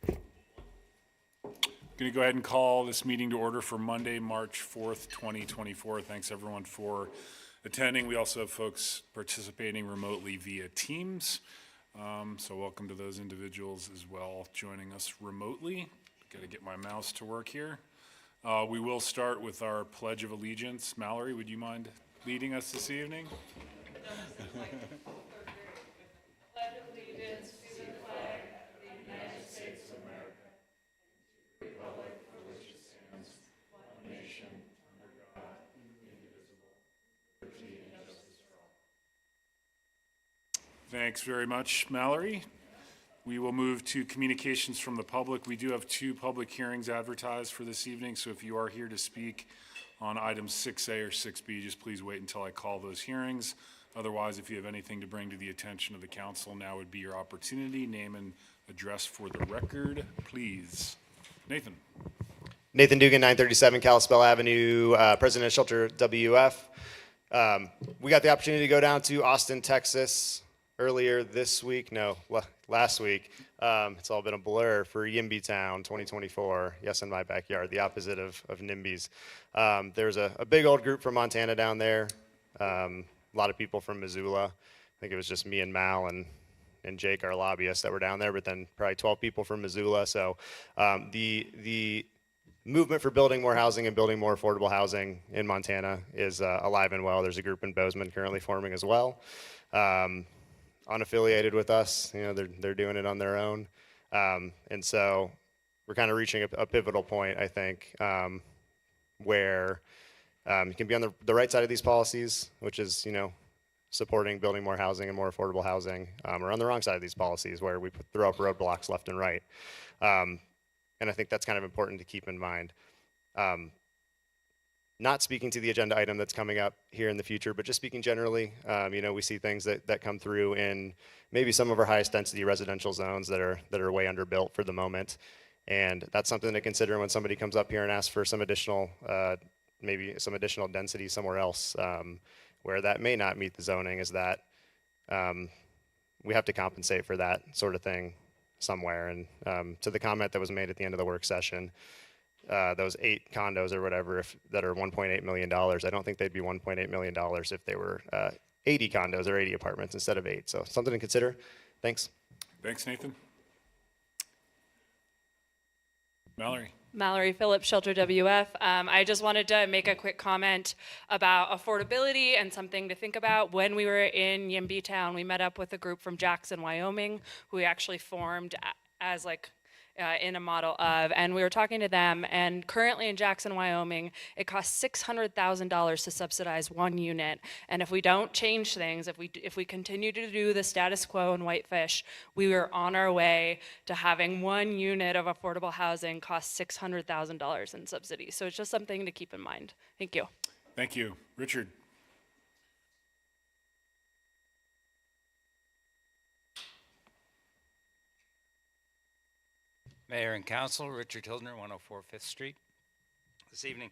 Going to go ahead and call this meeting to order for Monday, March 4th, 2024. Thanks everyone for attending. We also have folks participating remotely via Teams. So welcome to those individuals as well joining us remotely. Got to get my mouse to work here. We will start with our Pledge of Allegiance. Mallory, would you mind leading us this evening? Pledge allegiance to the flag of the United States of America, the republic for which it stands, one nation, under God, indivisible, liberty and justice for all. Thanks very much, Mallory. We will move to communications from the public. We do have 2 public hearings advertised for this evening, so if you are here to speak on items 6A or 6B, just please wait until I call those hearings. Otherwise, if you have anything to bring to the attention of the council, now would be your opportunity. Name and address for the record, please. Nathan. Nathan Dugan, 937 Kalispell Avenue, President of Shelter WF. We got the opportunity to go down to Austin, Texas earlier this week. No, last week. It's all been a blur for YIMBY Town 2024. Yes, in my backyard, the opposite of NIMBYs. There's a big old group from Montana down there. A lot of people from Missoula. I think it was just me and Mal and Jake, our lobbyist, that were down there, but then probably 12 people from Missoula. So the movement for building more housing and building more affordable housing in Montana is alive and well. There's a group in Bozeman currently forming as well. Unaffiliated with us, you know, they're doing it on their own. And so we're kind of reaching a pivotal point, I think, where you can be on the right side of these policies, which is, you know, supporting building more housing and more affordable housing, or on the wrong side of these policies where we throw up roadblocks left and right. And I think that's kind of important to keep in mind. Not speaking to the agenda item that's coming up here in the future, but just speaking generally, you know, we see things that come through in maybe some of our highest density residential zones that are way underbuilt for the moment. And that's something to consider when somebody comes up here and asks for some additional, maybe some additional density somewhere else, where that may not meet the zoning, is that we have to compensate for that sort of thing somewhere. And to the comment that was made at the end of the work session, those 8 condos or whatever that are $1.8 million, I don't think they'd be $1.8 million if they were 80 condos or 80 apartments instead of 8. So something to consider. Thanks. Thanks, Nathan. Mallory. Mallory Phillips, Shelter WF. I just wanted to make a quick comment about affordability and something to think about. When we were in YIMBY Town, we met up with a group from Jackson, Wyoming, who we actually formed as in a model of, and we were talking to them, and currently in Jackson, Wyoming, it costs $600,000 to subsidize 1 unit, and if we don't change things, if we continue to do the status quo in Whitefish, we are on our way to having 1 unit of affordable housing cost $600,000 in subsidies. So it's just something to keep in mind. Thank you. Thank you. Richard. Mayor and Council, Richard Hildner, 104 5th Street. This evening,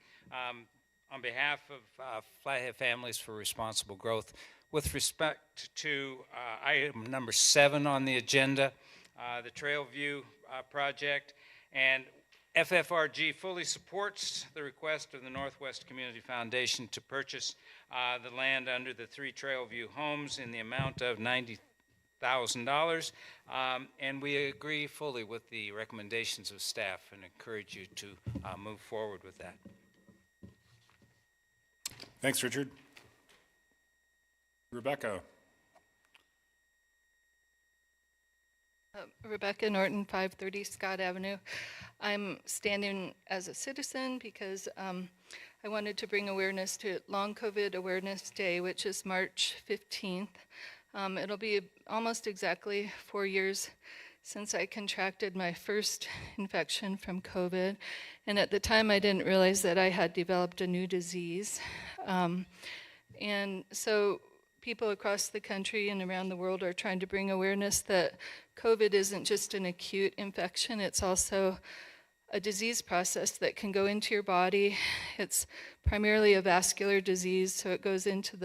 on behalf of Flathead Families for Responsible Growth, with respect to item number 7 on the agenda, the Trailview project, and FFRG fully supports the request of the Northwest Community Foundation to purchase the land under the 3 Trailview homes in the amount of $90,000, and we agree fully with the recommendations of staff and encourage you to move forward with that. Thanks, Richard. Rebecca. Rebecca Norton, 530 Scott Avenue. I'm standing as a citizen because I wanted to bring awareness to Long COVID Awareness Day, which is March 15th. It'll be almost exactly 4 years since I contracted my first infection from COVID. And at the time, I didn't realize that I had developed a new disease. And so people across the country and around the world are trying to bring awareness that COVID isn't just an acute infection, it's also a disease process that can go into your body. It's primarily a vascular disease, so it goes into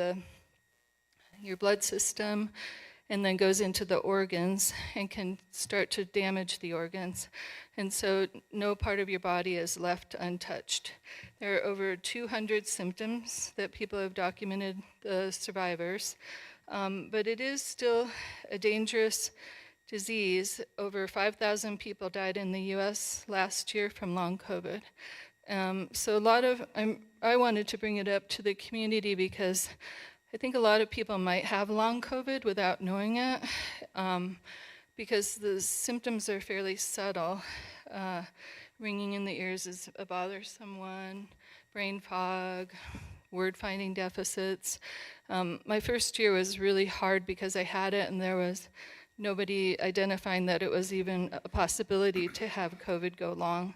your blood system, and then goes into the organs and can start to damage the organs. And so no part of your body is left untouched. There are over 200 symptoms that people have documented, the survivors, but it is still a dangerous disease. Over 5,000 people died in the US last year from long COVID. So I wanted to bring it up to the community because I think a lot of people might have long COVID without knowing it, because the symptoms are fairly subtle. Ringing in the ears is a bothersome one, brain fog, word finding deficits. My first year was really hard because I had it and there was nobody identifying that it was even a possibility to have COVID go long.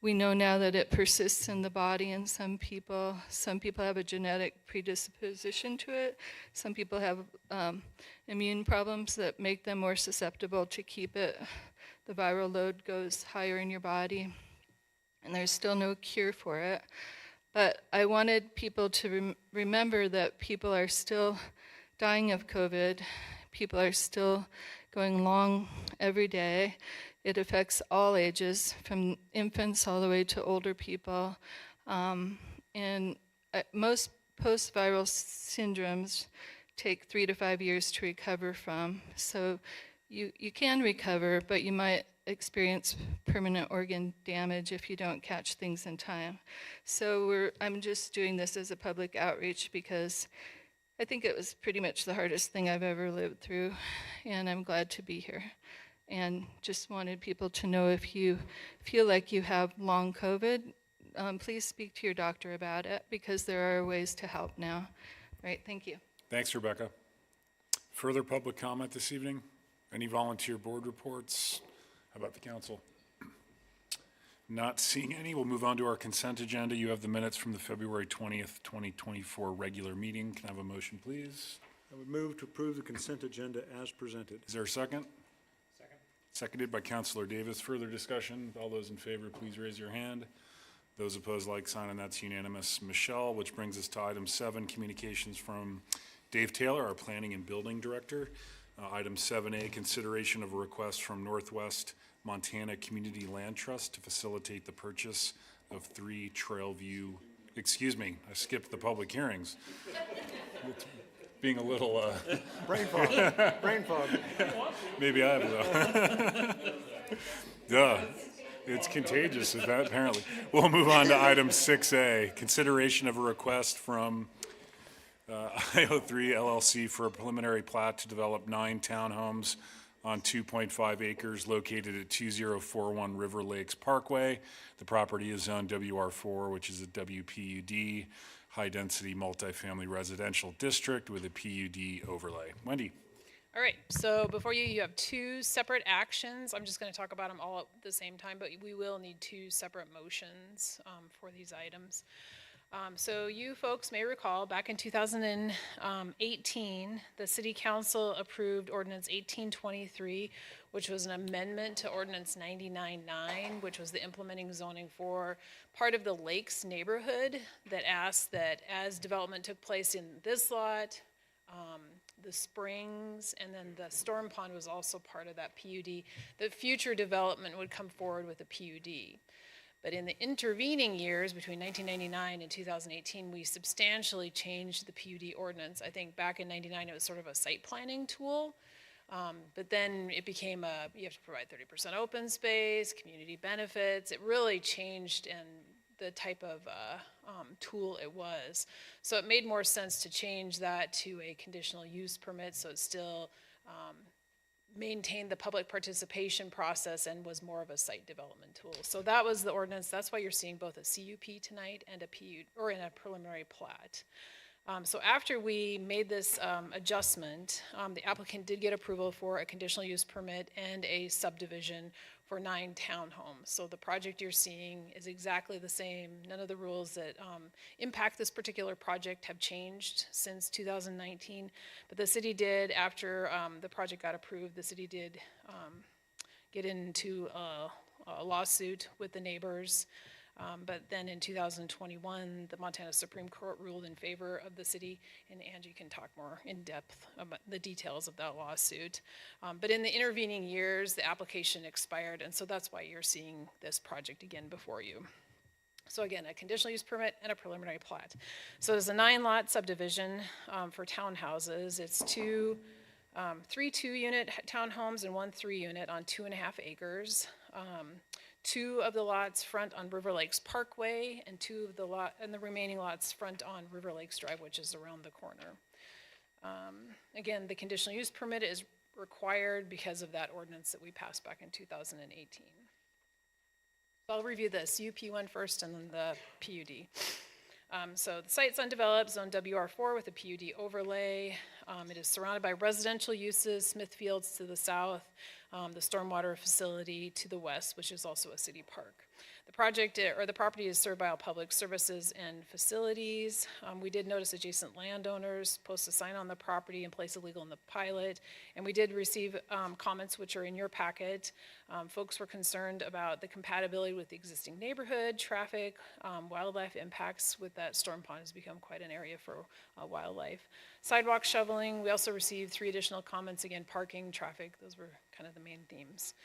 We know now that it persists in the body in some people. Some people have a genetic predisposition to it. Some people have immune problems that make them more susceptible to keep it. The viral load goes higher in your body, and there's still no cure for it. But I wanted people to remember that people are still dying of COVID. People are still going long every day. It affects all ages, from infants all the way to older people. And most post-viral syndromes take 3 to 5 years to recover from. So you can recover, but you might experience permanent organ damage if you don't catch things in time. So I'm just doing this as a public outreach because I think it was pretty much the hardest thing I've ever lived through, and I'm glad to be here. And just wanted people to know, if you feel like you have long COVID, please speak to your doctor about it, because there are ways to help now. Right, thank you. Thanks, Rebecca. Further public comment this evening? Any volunteer board reports? How about the council? Not seeing any. We'll move on to our consent agenda. You have the minutes from the February 20th, 2024 regular meeting. Can I have a motion, please? I would move to approve the consent agenda as presented. Is there a second? Second. Seconded by Councilor Davis. Further discussion? All those in favor, please raise your hand. Those opposed, like sign, and that's unanimous. Michelle, which brings us to item 7, communications from Dave Taylor, our Planning and Building Director. Item 7A, consideration of a request from Northwest Montana Community Land Trust to facilitate the purchase of 3 Trailview, excuse me, I skipped the public hearings. It's being a little, Brain fog, brain fog. maybe I have though. Duh, it's contagious, apparently. We'll move on to item 6A, consideration of a request from IO3 LLC for a preliminary plat to develop 9 townhomes on 2.5 acres located at 2041 River Lakes Parkway. The property is zoned WR4, which is a WPUD, high-density multifamily residential district with a PUD overlay. Wendy. All right, so before you have 2 separate actions. I'm just going to talk about them all at the same time, but we will need 2 separate motions for these items. So you folks may recall, back in 2018, the City Council approved Ordinance 1823, which was an amendment to Ordinance 99-9, which was the implementing zoning for part of the Lakes neighborhood, that asked that as development took place in this lot, the springs, and then the storm pond was also part of that PUD, that future development would come forward with a PUD. But in the intervening years, between 1999 and 2018, we substantially changed the PUD ordinance. I think back in 99, it was sort of a site planning tool. But then it became you have to provide 30% open space, community benefits. It really changed in the type of tool it was. So it made more sense to change that to a conditional use permit, so it still maintained the public participation process and was more of a site development tool. So that was the ordinance. That's why you're seeing both a CUP tonight and a PUD, or in a preliminary plat. So after we made this adjustment, the applicant did get approval for a conditional use permit and a subdivision for 9 townhomes. So the project you're seeing is exactly the same. None of the rules that impact this particular project have changed since 2019. But the city did, after the project got approved, the city did get into a lawsuit with the neighbors But then in 2021, the Montana Supreme Court ruled in favor of the city, and Angie can talk more in depth about the details of that lawsuit. But in the intervening years, the application expired, and so that's why you're seeing this project again before you. So again, a conditional use permit and a preliminary plat. So it's a 9-lot subdivision for townhouses. It's three 2-unit townhomes and 1 3-unit on 2.5 acres. 2 of the lots front on River Lakes Parkway, and the remaining lots front on River Lakes Drive, which is around the corner. Again, the conditional use permit is required because of that ordinance that we passed back in 2018. So I'll review this UP1 first and then the PUD. So the site's undeveloped, zone WR4 with a PUD overlay. It is surrounded by residential uses, Smithfields to the south, the stormwater facility to the west, which is also a city park. The project, or the property, is served by all public services and facilities. We did notice adjacent landowners post a sign on the property and place illegal in the pilot, and we did receive comments which are in your packet. Folks were concerned about the compatibility with the existing neighborhood, traffic, wildlife impacts with that storm pond has become quite an area for wildlife. Sidewalk shoveling, we also received 3 additional comments, again, parking, traffic, those were kind of the main themes.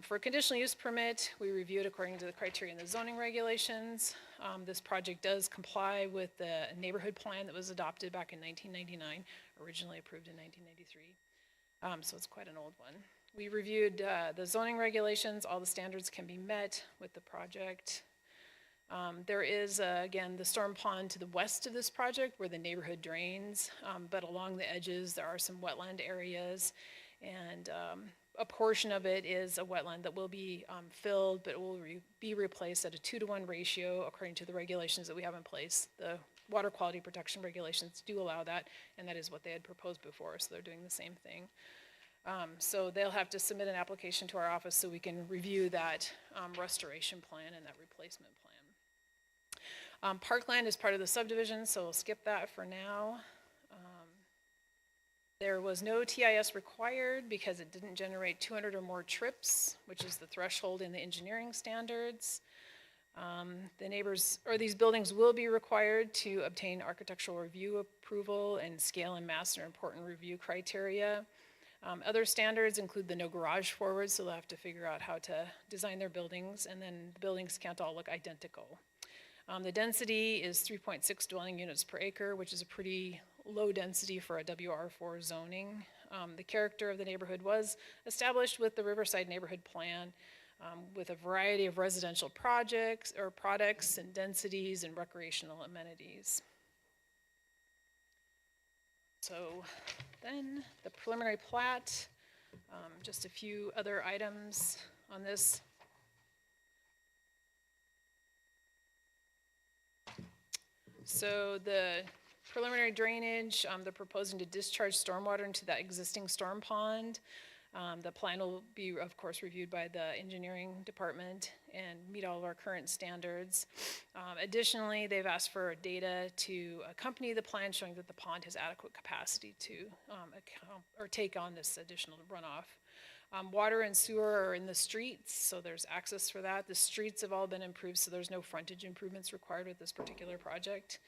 For a conditional use permit, we reviewed according to the criteria in the zoning regulations. This project does comply with the neighborhood plan that was adopted back in 1999, originally approved in 1993. So it's quite an old one. We reviewed the zoning regulations. All the standards can be met with the project. There is, again, the storm pond to the west of this project where the neighborhood drains, but along the edges there are some wetland areas, and a portion of it is a wetland that will be filled, but it will be replaced at a 2-to-1 ratio according to the regulations that we have in place. The water quality protection regulations do allow that, and that is what they had proposed before, so they're doing the same thing. So they'll have to submit an application to our office so we can review that restoration plan and that replacement plan. Parkland is part of the subdivision, so we'll skip that for now. There was no TIS required because it didn't generate 200 or more trips, which is the threshold in the engineering standards. These buildings will be required to obtain architectural review approval, and scale and mass are important review criteria. Other standards include the no garage forward, so they'll have to figure out how to design their buildings, and then the buildings can't all look identical. The density is 3.6 dwelling units per acre, which is a pretty low density for a WR4 zoning. The character of the neighborhood was established with the Riverside Neighborhood Plan, with a variety of residential projects or products and densities and recreational amenities. So then the preliminary plat, just a few other items on this. So the preliminary drainage, they're proposing to discharge stormwater into that existing storm pond. The plan will be, of course, reviewed by the engineering department and meet all of our current standards. Additionally, they've asked for data to accompany the plan showing that the pond has adequate capacity to take on this additional runoff. Water and sewer are in the streets, so there's access for that. The streets have all been improved, so there's no frontage improvements required with this particular project.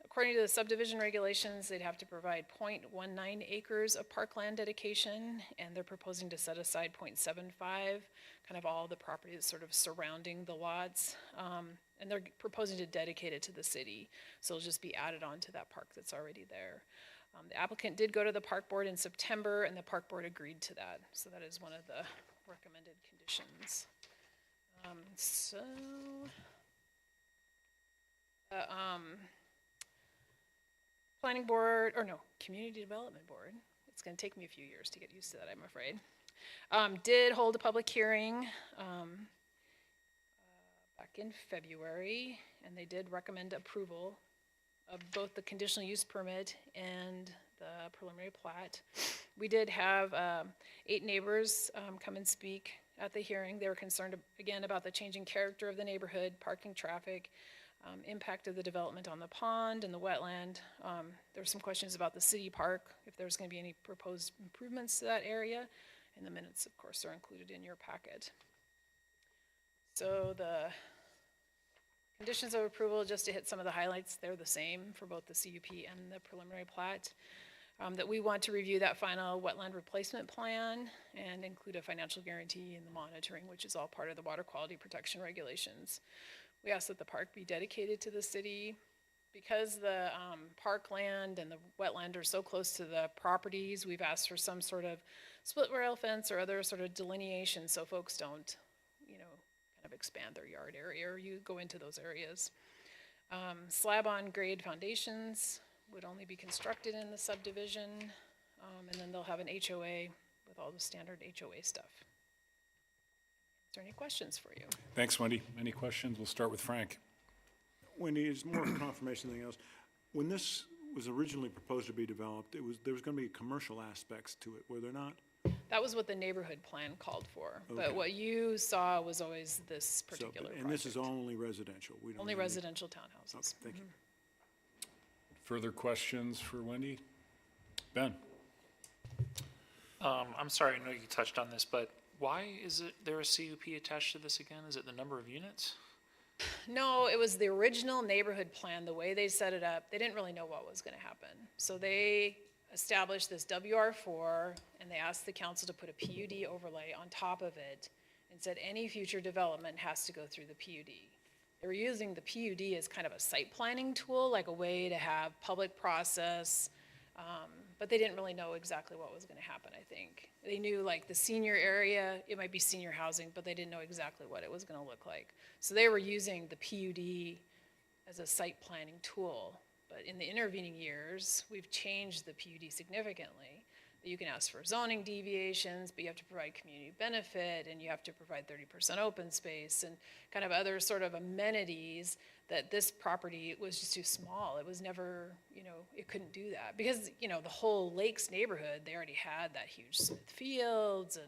According to the subdivision regulations, they'd have to provide 0.19 acres of parkland dedication, and they're proposing to set aside 0.75, kind of all the property that's sort of surrounding the lots. And they're proposing to dedicate it to the city, so it'll just be added on to that park that's already there. The applicant did go to the park board in September, and the park board agreed to that. So that is one of the recommended conditions. Planning board, or no, community development board. It's gonna take me a few years to get used to that, I'm afraid. Did hold a public hearing back in February, and they did recommend approval of both the conditional use permit and the preliminary plat. We did have 8 neighbors come and speak at the hearing. They were concerned, again, about the changing character of the neighborhood, parking, traffic, impact of the development on the pond and the wetland. There were some questions about the city park, if there's going to be any proposed improvements to that area. And the minutes, of course, are included in your packet. So the Conditions of approval, just to hit some of the highlights, they're the same for both the CUP and the preliminary plat. That we want to review that final wetland replacement plan and include a financial guarantee in the monitoring, which is all part of the water quality protection regulations. We ask that the park be dedicated to the city. Because the parkland and the wetland are so close to the properties, we've asked for some sort of split rail fence or other sort of delineation so folks don't, kind of expand their yard area or you go into those areas. Slab on grade foundations would only be constructed in the subdivision, and then they'll have an HOA with all the standard HOA stuff. Is there any questions for you? Thanks, Wendy. Any questions? We'll start with Frank. Wendy, it's more confirmation than anything else. When this was originally proposed to be developed, there was going to be commercial aspects to it, were there not? That was what the neighborhood plan called for, but Okay. what you saw was always this particular project. And this is only residential? We don't Only have any- residential townhouses. Thank you. Further questions for Wendy? Ben? I'm sorry, I know you touched on this, but why is there a CUP attached to this again? Is it the number of units? No, it was the original neighborhood plan, the way they set it up, they didn't really know what was gonna happen. So they established this WR4, and they asked the council to put a PUD overlay on top of it, and said any future development has to go through the PUD. They were using the PUD as kind of a site planning tool, like a way to have public process, but they didn't really know exactly what was gonna happen, I think. They knew like the senior area, it might be senior housing, but they didn't know exactly what it was gonna look like. So they were using the PUD as a site planning tool. But in the intervening years, we've changed the PUD significantly. You can ask for zoning deviations, but you have to provide community benefit, and you have to provide 30% open space, and kind of other sort of amenities that this property was just too small. It was never, it couldn't do that. Because, the whole Lakes neighborhood, they already had that huge Smith Fields and,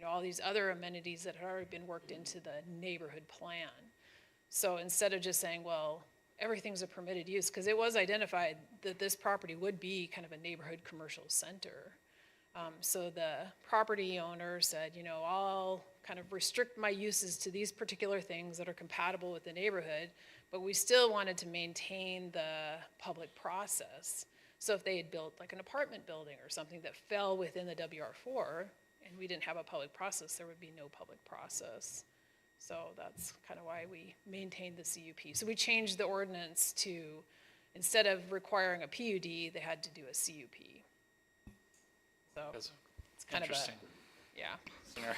all these other amenities that had already been worked into the neighborhood plan. So instead of just saying, well, everything's a permitted use, because it was identified that this property would be kind of a neighborhood commercial center. So the property owner said, I'll kind of restrict my uses to these particular things that are compatible with the neighborhood, but we still wanted to maintain the public process. So if they had built like an apartment building or something that fell within the WR4, and we didn't have a public process, there would be no public process. So that's kind of why we maintained the CUP. So we changed the ordinance to, instead of requiring a PUD, they had to do a CUP. So That's it's kind of a, interesting yeah. scenario.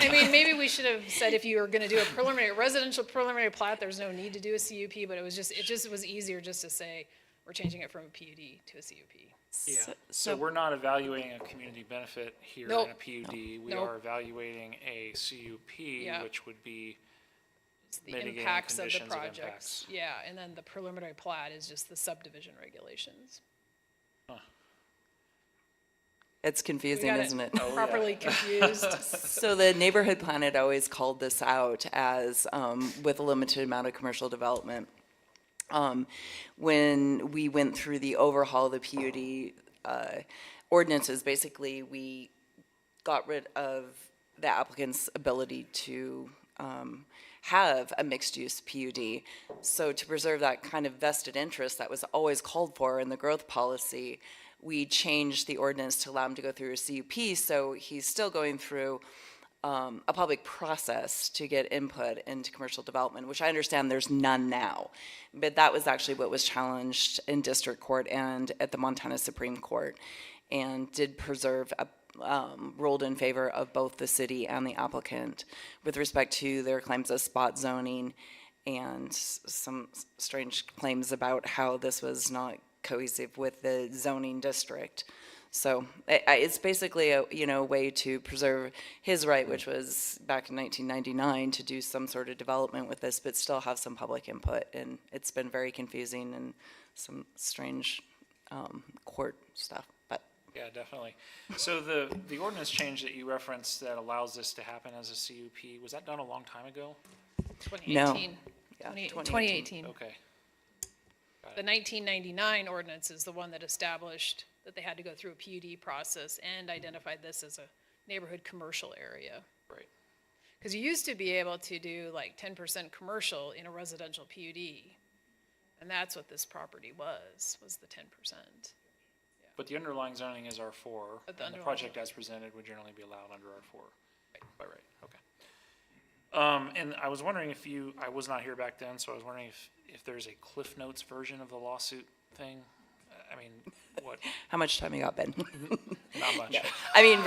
I mean, maybe we should have said if you were gonna do a residential preliminary plat, there's no need to do a CUP, but it just was easier just to say, we're changing it from a PUD to a CUP. Yeah, so we're not evaluating a community benefit here in Nope. a PUD. We Nope. are evaluating a CUP, Yeah. which would be It's the mitigating impacts of the conditions of projects. impacts. Yeah, and then the preliminary plat is just the subdivision regulations. It's We confusing, got isn't it? properly confused. So the neighborhood plan had always called this out as with a limited amount of commercial development. When we went through the overhaul of the PUD ordinances, basically we got rid of the applicant's ability to have a mixed-use PUD. So to preserve that kind of vested interest that was always called for in the growth policy, we changed the ordinance to allow him to go through a CUP, so he's still going through a public process to get input into commercial development, which I understand there's none now. But that was actually what was challenged in district court and at the Montana Supreme Court, and did preserve, ruled in favor of both the city and the applicant with respect to their claims of spot zoning and some strange claims about how this was not cohesive with the zoning district. So it's basically a way to preserve his right, which was back in 1999, to do some sort of development with this, but still have some public input. And it's been very confusing and some strange court stuff. But Yeah, definitely. So the ordinance change that you referenced that allows this to happen as a CUP, was that done a long time ago? 2018. Yeah, 2018. Okay. The 1999 ordinance is the one that established that they had to go through a PUD process and identified this as a neighborhood commercial area. Right. Because you used to be able to do like 10% commercial in a residential PUD. And that's what this property was the 10%. But the underlying zoning is R4, But the and the underlying- project as presented would generally be allowed under R4. By right, okay. And I was wondering I was not here back then, so I was wondering if there's a Cliff Notes version of the lawsuit thing? I mean, what, How much time you got, Ben? not much. I mean,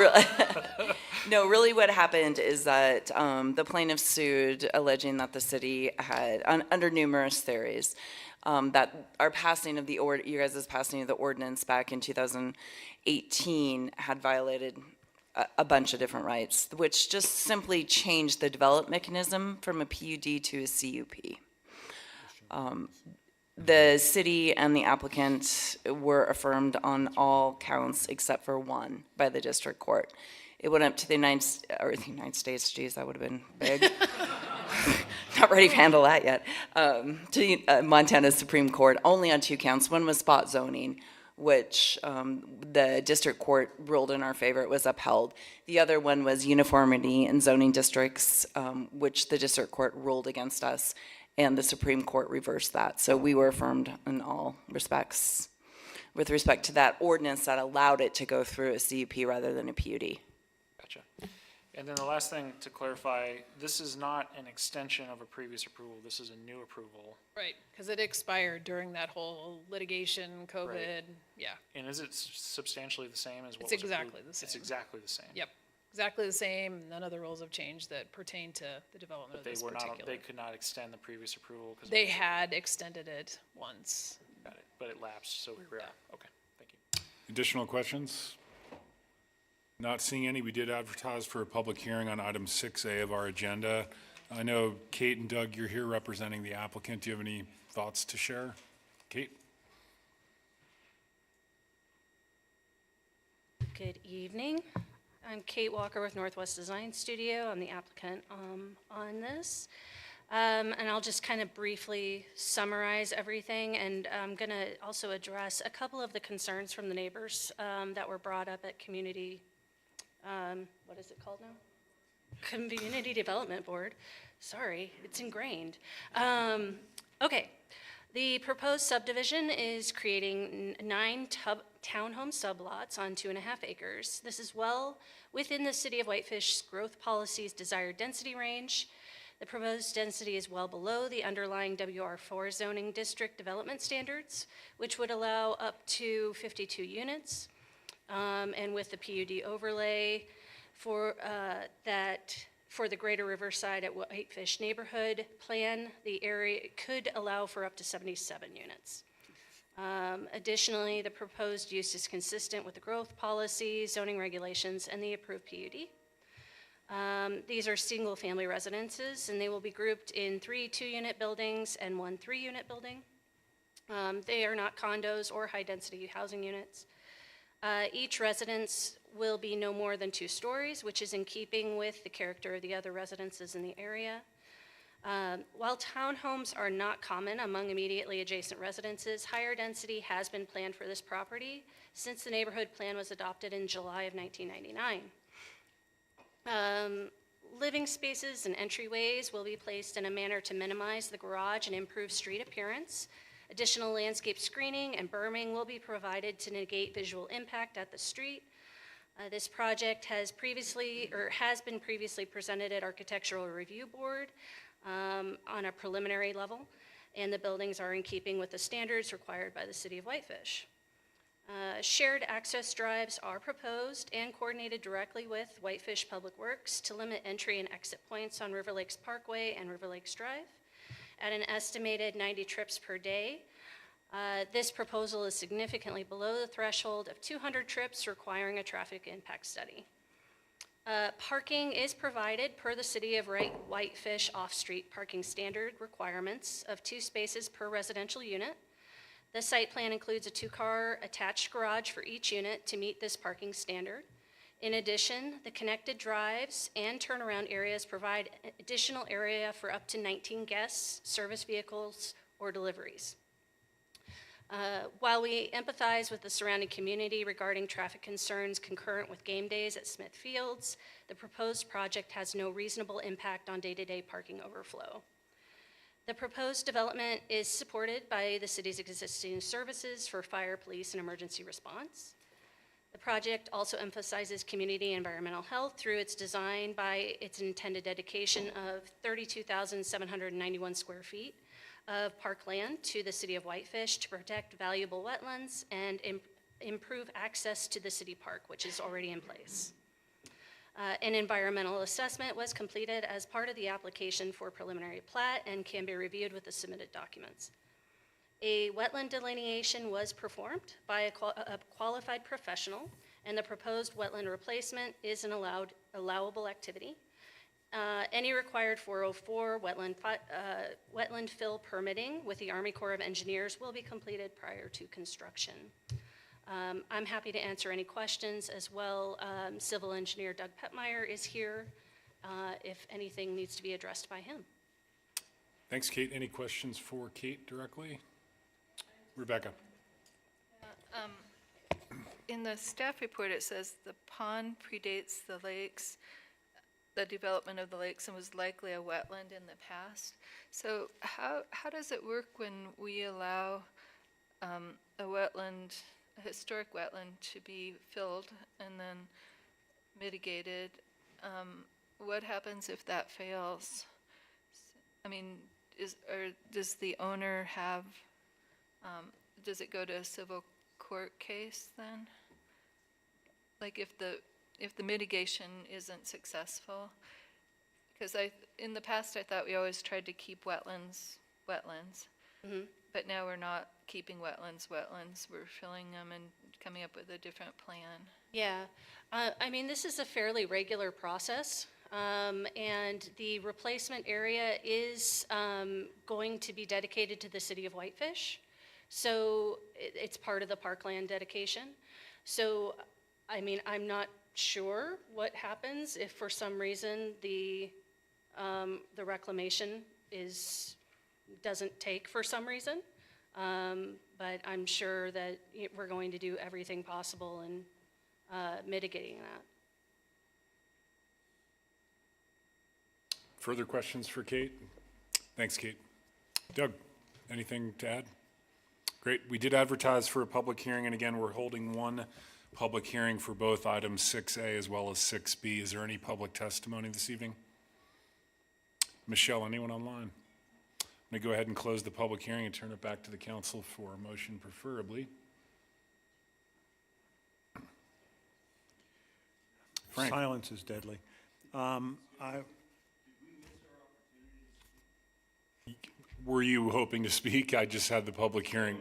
no, really what happened is that the plaintiff sued alleging that the city had, under numerous theories, that our passing of you guys' passing of the ordinance back in 2018 had violated a bunch of different rights, which just simply changed the development mechanism from a PUD to a CUP. The city and the applicant were affirmed on all counts except for one by the district court. It went up to the United States, geez, that would have been big. Not ready to handle that yet. To Montana Supreme Court, only on 2 counts. One was spot zoning, which the district court ruled in our favor, it was upheld. The other one was uniformity in zoning districts, which the district court ruled against us, and the Supreme Court reversed that. So we were affirmed in all respects with respect to that ordinance that allowed it to go through a CUP rather than a PUD. Gotcha. And then the last thing to clarify, this is not an extension of a previous approval, this is a new approval. Right, because it expired during that whole litigation, COVID, yeah. And is it substantially the same as what It's was approved? exactly the It's same. exactly the same. Yep, exactly the same. None of the rules have changed that pertain to the development But of they this were not, particular. they could not extend the previous approval because. They had extended it once. Got it, but it lapsed, so here we are. Okay, thank you. Additional questions? Not seeing any. We did advertise for a public hearing on item 6A of our agenda. I know Kate and Doug, you're here representing the applicant. Do you have any thoughts to share? Kate? Good evening. I'm Kate Walker with Northwest Design Studio. I'm the applicant on this. And I'll just kind of briefly summarize everything, and I'm going to also address a couple of the concerns from the neighbors that were brought up at community, what is it called now? Community Development Board. Sorry, it's ingrained. Okay. The proposed subdivision is creating 9 townhome sublots on 2.5 acres. This is well within the City of Whitefish's growth policy's desired density range. The proposed density is well below the underlying WR4 zoning district development standards, which would allow up to 52 units. And with the PUD overlay for the Greater Riverside at Whitefish neighborhood plan, the area could allow for up to 77 units. Additionally, the proposed use is consistent with the growth policy, zoning regulations, and the approved PUD. These are single-family residences, and they will be grouped in 3 2-unit buildings and 1 3-unit building. They are not condos or high-density housing units. Each residence will be no more than 2 stories, which is in keeping with the character of the other residences in the area. While townhomes are not common among immediately adjacent residences, higher density has been planned for this property since the neighborhood plan was adopted in July of 1999. Living spaces and entryways will be placed in a manner to minimize the garage and improve street appearance. Additional landscape screening and berming will be provided to negate visual impact at the street. This project has been previously presented at Architectural Review Board on a preliminary level, and the buildings are in keeping with the standards required by the City of Whitefish. Shared access drives are proposed and coordinated directly with Whitefish Public Works to limit entry and exit points on River Lakes Parkway and River Lakes Drive at an estimated 90 trips per day. This proposal is significantly below the threshold of 200 trips, requiring a traffic impact study. Parking is provided per the City of Whitefish off-street parking standard requirements of 2 spaces per residential unit. The site plan includes a 2-car attached garage for each unit to meet this parking standard. In addition, the connected drives and turnaround areas provide additional area for up to 19 guests, service vehicles, or deliveries. While we empathize with the surrounding community regarding traffic concerns concurrent with game days at Smith Fields, the proposed project has no reasonable impact on day-to-day parking overflow. The proposed development is supported by the city's existing services for fire, police, and emergency response. The project also emphasizes community and environmental health through its design by its intended dedication of 32,791 square feet of parkland to the city of Whitefish to protect valuable wetlands and improve access to the city park, which is already in place. An environmental assessment was completed as part of the application for preliminary plat and can be reviewed with the submitted documents. A wetland delineation was performed by a qualified professional, and the proposed wetland replacement is an allowable activity. Any required 404 wetland fill permitting with the Army Corps of Engineers will be completed prior to construction. I'm happy to answer any questions as well. Civil engineer Doug Petmeyer is here if anything needs to be addressed by him. Thanks, Kate. Any questions for Kate directly? Rebecca? In the staff report, it says the pond predates the lakes, the development of the lakes, and was likely a wetland in the past. So how does it work when we allow a wetland, a historic wetland, to be filled and then mitigated? What happens if that fails? I mean, does the owner have, does it go to a civil court case then? Like if the mitigation isn't successful? Because in the past, I thought we always tried to keep wetlands. Mm-hmm. But now we're not keeping wetlands. We're filling them and coming up with a different plan. Yeah, I mean, this is a fairly regular process, and the replacement area is going to be dedicated to the city of Whitefish. So it's part of the parkland dedication. So, I mean, I'm not sure what happens if for some reason the reclamation doesn't take for some reason. But I'm sure that we're going to do everything possible in mitigating that. Further questions for Kate? Thanks, Kate. Doug, anything to add? Great. We did advertise for a public hearing, and again, we're holding one public hearing for both items 6A as well as 6B. Is there any public testimony this evening? Michelle, anyone online? I'm going to go ahead and close the public hearing and turn it back to the council for a motion preferably. Frank. Silence is deadly. Were you hoping to speak? I just had the public hearing.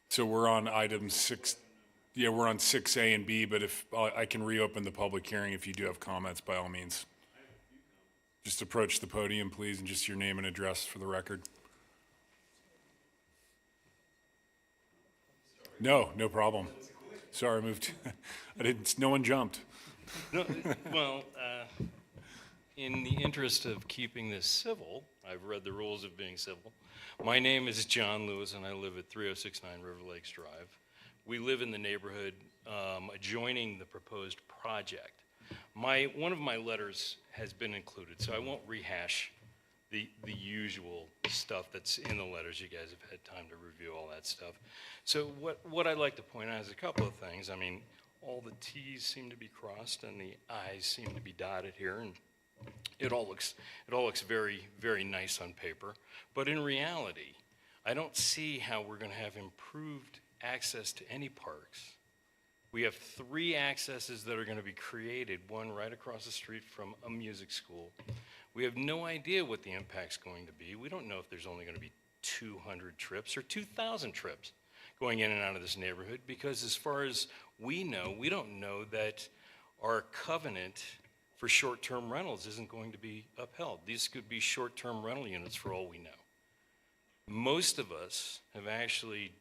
So we're on item 6. Yeah, we're on 6A and B, but if I can reopen the public hearing if you do have comments, by all means. Just approach the podium, please, and just your name and address for the record. No problem. Sorry, I moved. No one jumped. No, well, in the interest of keeping this civil, I've read the rules of being civil. My name is John Lewis, and I live at 3069 River Lakes Drive. We live in the neighborhood adjoining the proposed project. One of my letters has been included, so I won't rehash the usual stuff that's in the letters. You guys have had time to review all that stuff. So what I'd like to point out is a couple of things. I mean, all the T's seem to be crossed and the I's seem to be dotted here, and it all looks very, very nice on paper. But in reality, I don't see how we're going to have improved access to any parks. We have 3 accesses that are going to be created, one right across the street from a music school. We have no idea what the impact's going to be. We don't know if there's only going to be 200 trips or 2,000 trips going in and out of this neighborhood, because as far as we know, we don't know that our covenant for short-term rentals isn't going to be upheld. These could be short-term rental units for all we know. Most of us have actually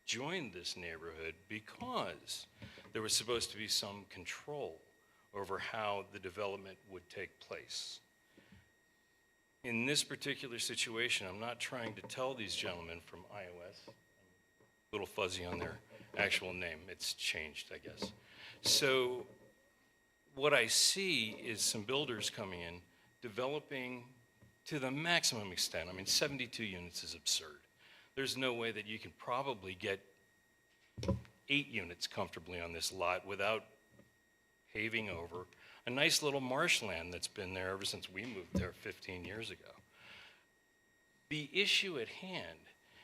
joined this neighborhood because there was supposed to be some control over how the development would take place. in this particular situation, I'm not trying to tell these gentlemen from iOS, a little fuzzy on their actual name, it's changed, I guess. So what I see is some builders coming in, developing to the maximum extent. I mean, 72 units is absurd. There's no way that you can probably get 8 units comfortably on this lot without paving over a nice little marshland that's been there ever since we moved there 15 years ago. The issue at hand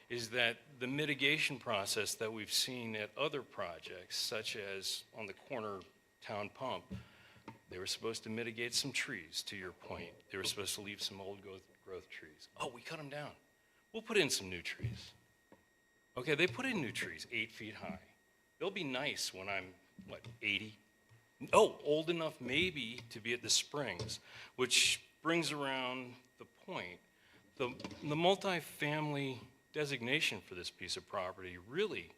is that the mitigation process that we've seen at other projects, such as on the corner town pump, they were supposed to mitigate some trees, to your point. They were supposed to leave some old growth trees. Oh, we cut them down. We'll put in some new trees. Okay, they put in new trees 8 feet high. They'll be nice when I'm, 80? Oh, old enough maybe to be at the Springs, which brings around the point. The multifamily designation for this piece of property really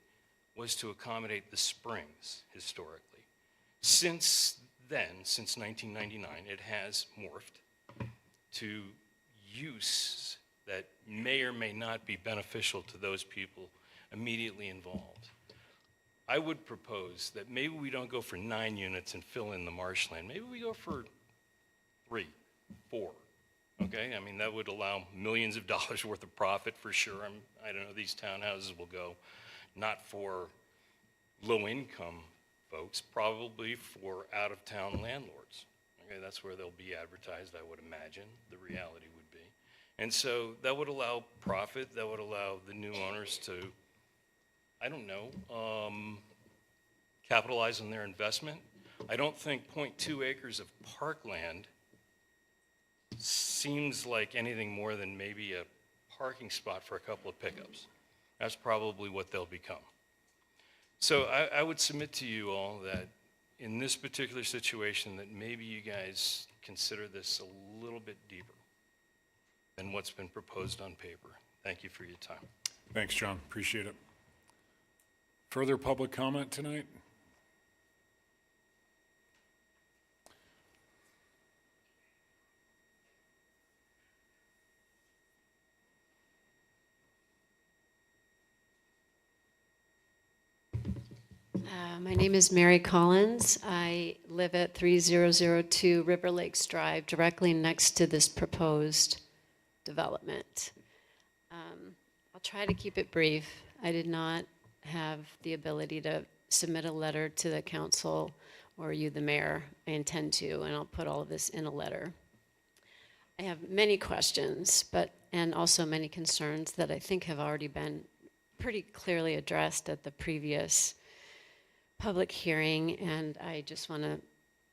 was to accommodate the Springs historically. Since then, since 1999, it has morphed to use that may or may not be beneficial to those people immediately involved. I would propose that maybe we don't go for 9 units and fill in the marshland. Maybe we go for 3, 4, okay? I mean, that would allow millions of dollars worth of profit for sure. I don't know, these townhouses will go not for low-income folks, probably for out-of-town landlords. Okay, that's where they'll be advertised, I would imagine, the reality would be. And so that would allow profit, that would allow the new owners to, I don't know, capitalize on their investment. I don't think 0.2 acres of parkland seems like anything more than maybe a parking spot for a couple of pickups. That's probably what they'll become. So I would submit to you all that in this particular situation that maybe you guys consider this a little bit deeper than what's been proposed on paper. Thank you for your time. Thanks, John. Appreciate it. Further public comment tonight? My name is Mary Collins. I live at 3002 River Lakes Drive, directly next to this proposed development. I'll try to keep it brief. I did not have the ability to submit a letter to the council or you, the mayor. I intend to, and I'll put all of this in a letter. I have many questions, and also many concerns that I think have already been pretty clearly addressed at the previous public hearing, and I just want to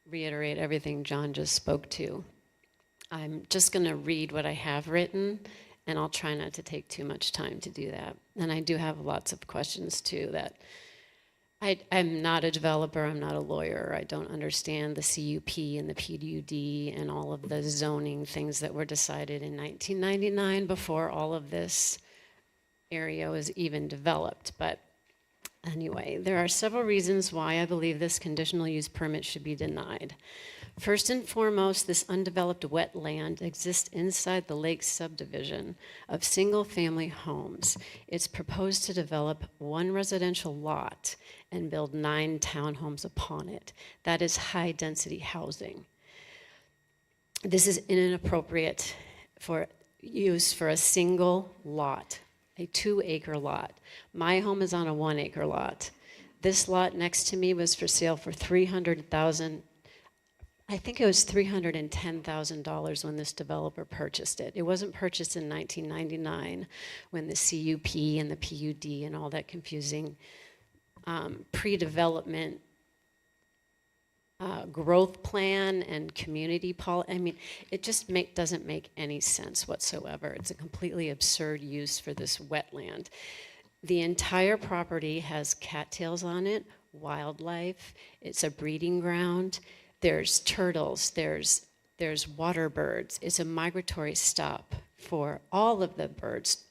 reiterate everything John just spoke to. I'm just going to read what I have written, and I'll try not to take too much time to do that. And I do have lots of questions too that I'm not a developer, I'm not a lawyer, I don't understand the CUP and the PUD and all of the zoning things that were decided in 1999 before all of this area was even developed. But anyway, there are several reasons why I believe this conditional use permit should be denied. First and foremost, this undeveloped wetland exists inside the lake subdivision of single-family homes. It's proposed to develop 1 residential lot and build 9 townhomes upon it. That is high-density housing. This is inappropriate for use for a single lot, a 2-acre lot. My home is on a 1-acre lot. This lot next to me was for sale for $300,000. I think it was $310,000 when this developer purchased it. It wasn't purchased in 1999 when the CUP and the PUD and all that confusing pre-development growth plan and community policy. I mean, it just doesn't make any sense whatsoever. It's a completely absurd use for this wetland. The entire property has cattails on it, wildlife. It's a breeding ground. There's turtles, there's water birds. It's a migratory stop for all of the birds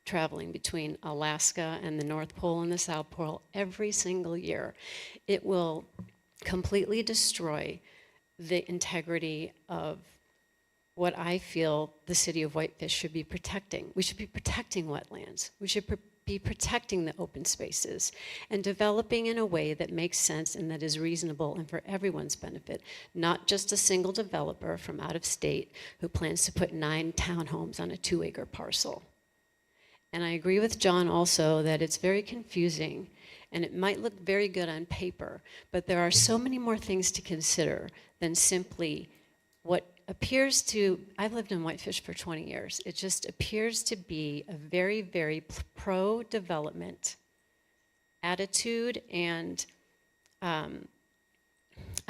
traveling between Alaska and the North Pole and the South Pole every single year. It will completely destroy the integrity of what I feel the city of Whitefish should be protecting. We should be protecting wetlands. We should be protecting the open spaces and developing in a way that makes sense and that is reasonable and for everyone's benefit, not just a single developer from out of state who plans to put 9 townhomes on a 2-acre parcel. And I agree with John also that it's very confusing and it might look very good on paper, but there are so many more things to consider than simply what appears to, I've lived in Whitefish for 20 years, it just appears to be a very, very pro-development attitude. And I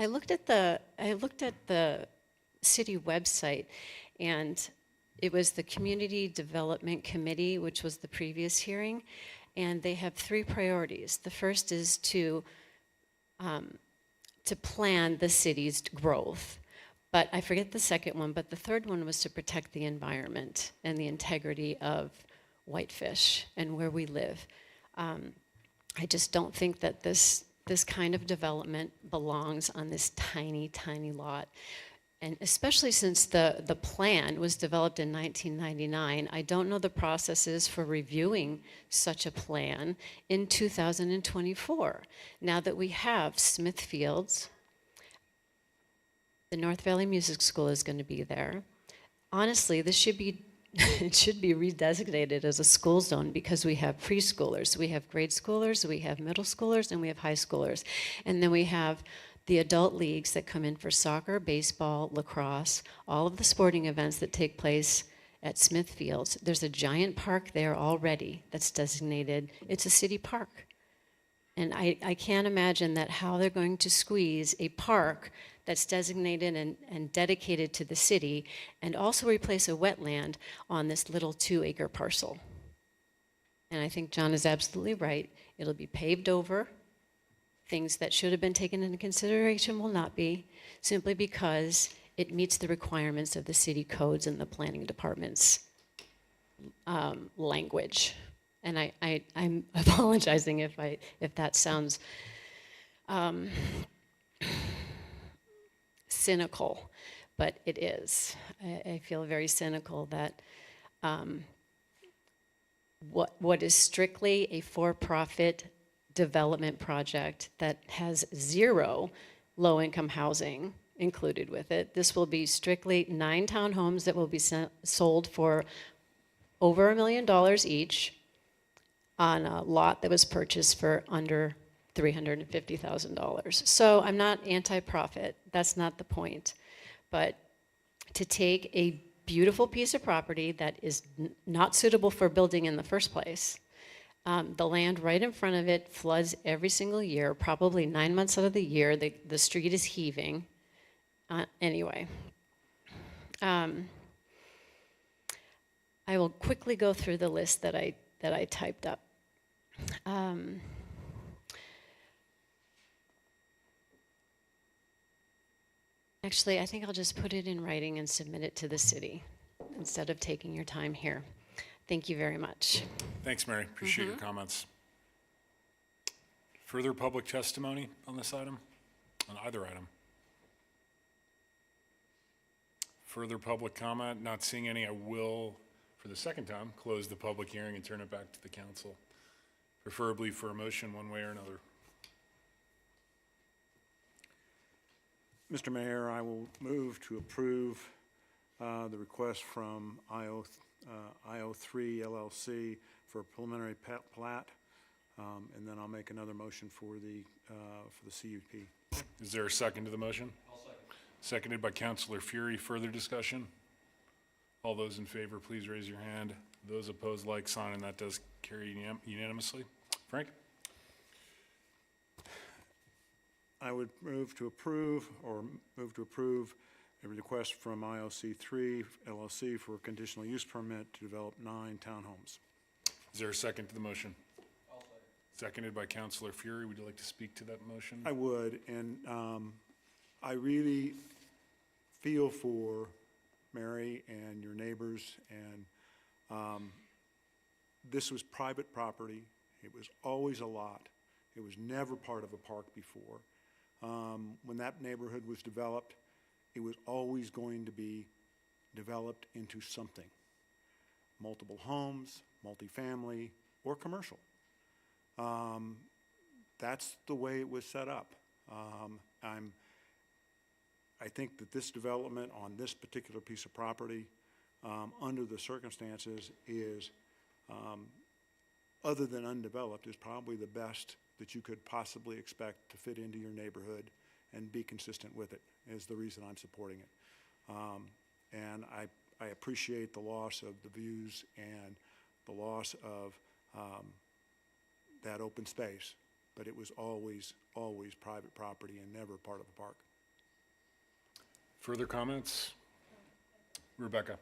looked at the city website, and it was the Community Development Committee, which was the previous hearing, and they have 3 priorities. The first is to plan the city's growth. But I forget the second one, but the third one was to protect the environment and the integrity of Whitefish and where we live. I just don't think that this kind of development belongs on this tiny, tiny lot. And especially since the plan was developed in 1999, I don't know the processes for reviewing such a plan in 2024. Now that we have Smith Fields, the North Valley Music School is going to be there. Honestly, this should be it should be redesignated as a school zone because we have preschoolers, we have grade schoolers, we have middle schoolers, and we have high schoolers. And then we have the adult leagues that come in for soccer, baseball, lacrosse, all of the sporting events that take place at Smith Fields. There's a giant park there already that's designated. It's a city park. And I can't imagine that how they're going to squeeze a park that's designated and dedicated to the city and also replace a wetland on this little 2-acre parcel. And I think John is absolutely right. It'll be paved over. Things that should have been taken into consideration will not be, simply because it meets the requirements of the city codes and the planning department's language. And I'm apologizing if that sounds cynical, but it is. I feel very cynical that what is strictly a for-profit development project that has 0 low-income housing included with it. This will be strictly 9 townhomes that will be sold for over $1 million each on a lot that was purchased for under $350,000. So I'm not anti-profit. That's not the point. But to take a beautiful piece of property that is not suitable for building in the first place, the land right in front of it floods every single year, probably 9 months out of the year. The street is heaving. Anyway, I will quickly go through the list that I typed up. Actually, I think I'll just put it in writing and submit it to the city instead of taking your time here. Thank you very much. Thanks, Mary. Appreciate your comments. Further public testimony on this item, on either item? Further public comment? Not seeing any. I will, for the second time, close the public hearing and turn it back to the council, preferably for a motion one way or another. Mr. Mayor, I will move to approve the request from IO3 LLC for a preliminary plat, and then I'll make another motion for the CUP. Is there a second to the motion? I'll second. Seconded by Councilor Fury. Further discussion? All those in favor, please raise your hand. Those opposed, like sign, and that does carry unanimously. Frank? I would move to approve a request from IOC3 LLC for a conditional use permit to develop 9 townhomes. Is there a second to the motion? I'll second. Seconded by Councilor Fury. Would you like to speak to that motion? I would, and I really feel for Mary and your neighbors, and this was private property. It was always a lot. It was never part of a park before. When that neighborhood was developed, it was always going to be developed into something. Multiple homes, multifamily, or commercial. That's the way it was set up. I think that this development on this particular piece of property, under the circumstances, is, other than undeveloped, is probably the best that you could possibly expect to fit into your neighborhood and be consistent with it, is the reason I'm supporting it. And I appreciate the loss of the views and the loss of that open space, but it was always, always private property and never part of the park. Further comments? Rebecca?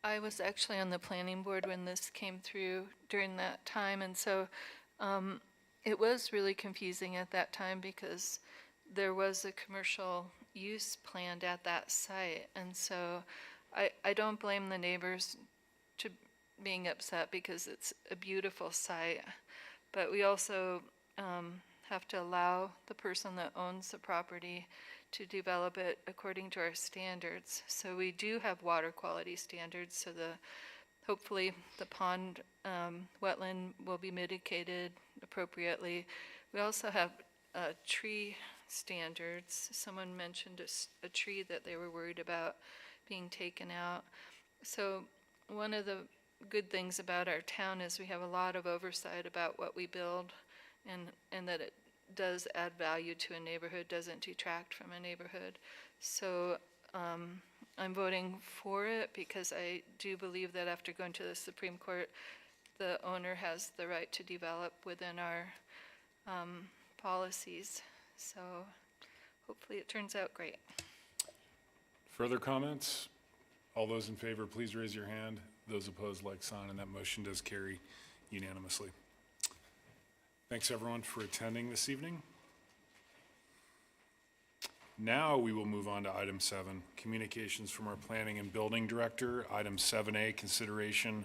I was actually on the planning board when this came through during that time, and so it was really confusing at that time because there was a commercial use planned at that site, and so I don't blame the neighbors to being upset because it's a beautiful site, but we also have to allow the person that owns the property to develop it according to our standards. So we do have water quality standards, so hopefully the pond wetland will be mitigated appropriately. We also have tree standards. Someone mentioned a tree that they were worried about being taken out. So one of the good things about our town is we have a lot of oversight about what we build, and that it does add value to a neighborhood, doesn't detract from a neighborhood. So I'm voting for it because I do believe that after going to the Supreme Court, the owner has the right to develop within our policies. So hopefully it turns out great. Further comments? All those in favor, please raise your hand. Those opposed, like sign, and that motion does carry unanimously. Thanks, everyone, for attending this evening. Now we will move on to item 7, communications from our planning and building director. Item 7A, consideration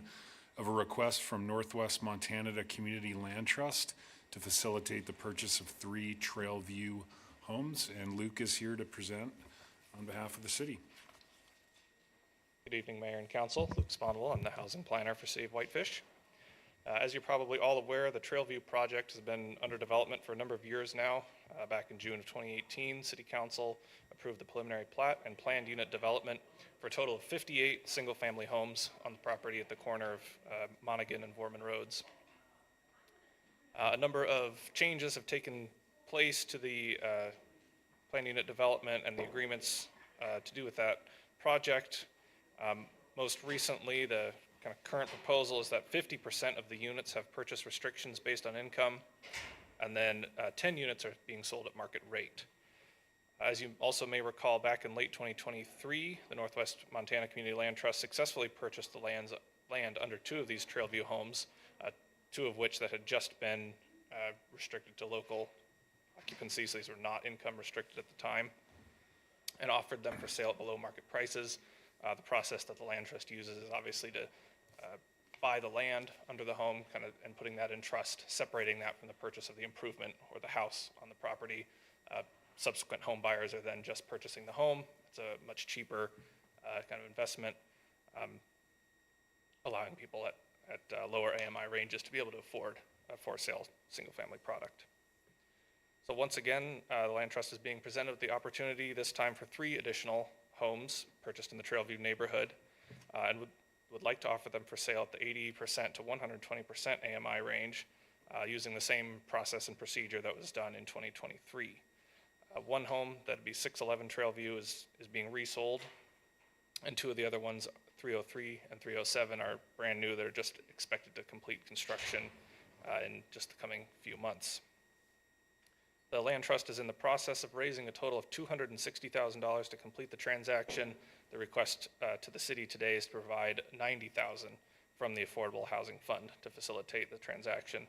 of a request from Northwest Montana Community Land Trust to facilitate the purchase of 3 Trailview homes. And Luke is here to present on behalf of the city. Good evening, Mayor and Council. Luke Spondwell, I'm the housing planner for City of Whitefish. As you're probably all aware, the Trailview project has been under development for a number of years now. Back in June of 2018, City Council approved the preliminary plat and planned unit development for a total of 58 single-family homes on the property at the corner of Monaghan and Vorman Roads. A number of changes have taken place to the planned unit development and the agreements to do with that project. Most recently, the kind of current proposal is that 50% of the units have purchase restrictions based on income, and then 10 units are being sold at market rate. As you also may recall, back in late 2023, the Northwest Montana Community Land Trust successfully purchased the land under 2 of these Trailview homes, 2 of which that had just been restricted to local occupancy, so these were not income restricted at the time, and offered them for sale at below market prices. The process that the land trust uses is obviously to buy the land under the home, and putting that in trust, separating that from the purchase of the improvement or the house on the property. Subsequent home buyers are then just purchasing the home. It's a much cheaper kind of investment, allowing people at lower AMI ranges to be able to afford a for-sale single-family product. So once again, the land trust is being presented with the opportunity this time for 3 additional homes purchased in the Trailview neighborhood, and would like to offer them for sale at the 80% to 120% AMI range, using the same process and procedure that was done in 2023. One home, that'd be 611 Trailview, is being resold, and 2 of the other ones, 303 and 307, are brand new. They're just expected to complete construction in just the coming few months. The land trust is in the process of raising a total of $260,000 to complete the transaction. The request to the city today is to provide $90,000 from the Affordable Housing Fund to facilitate the transaction.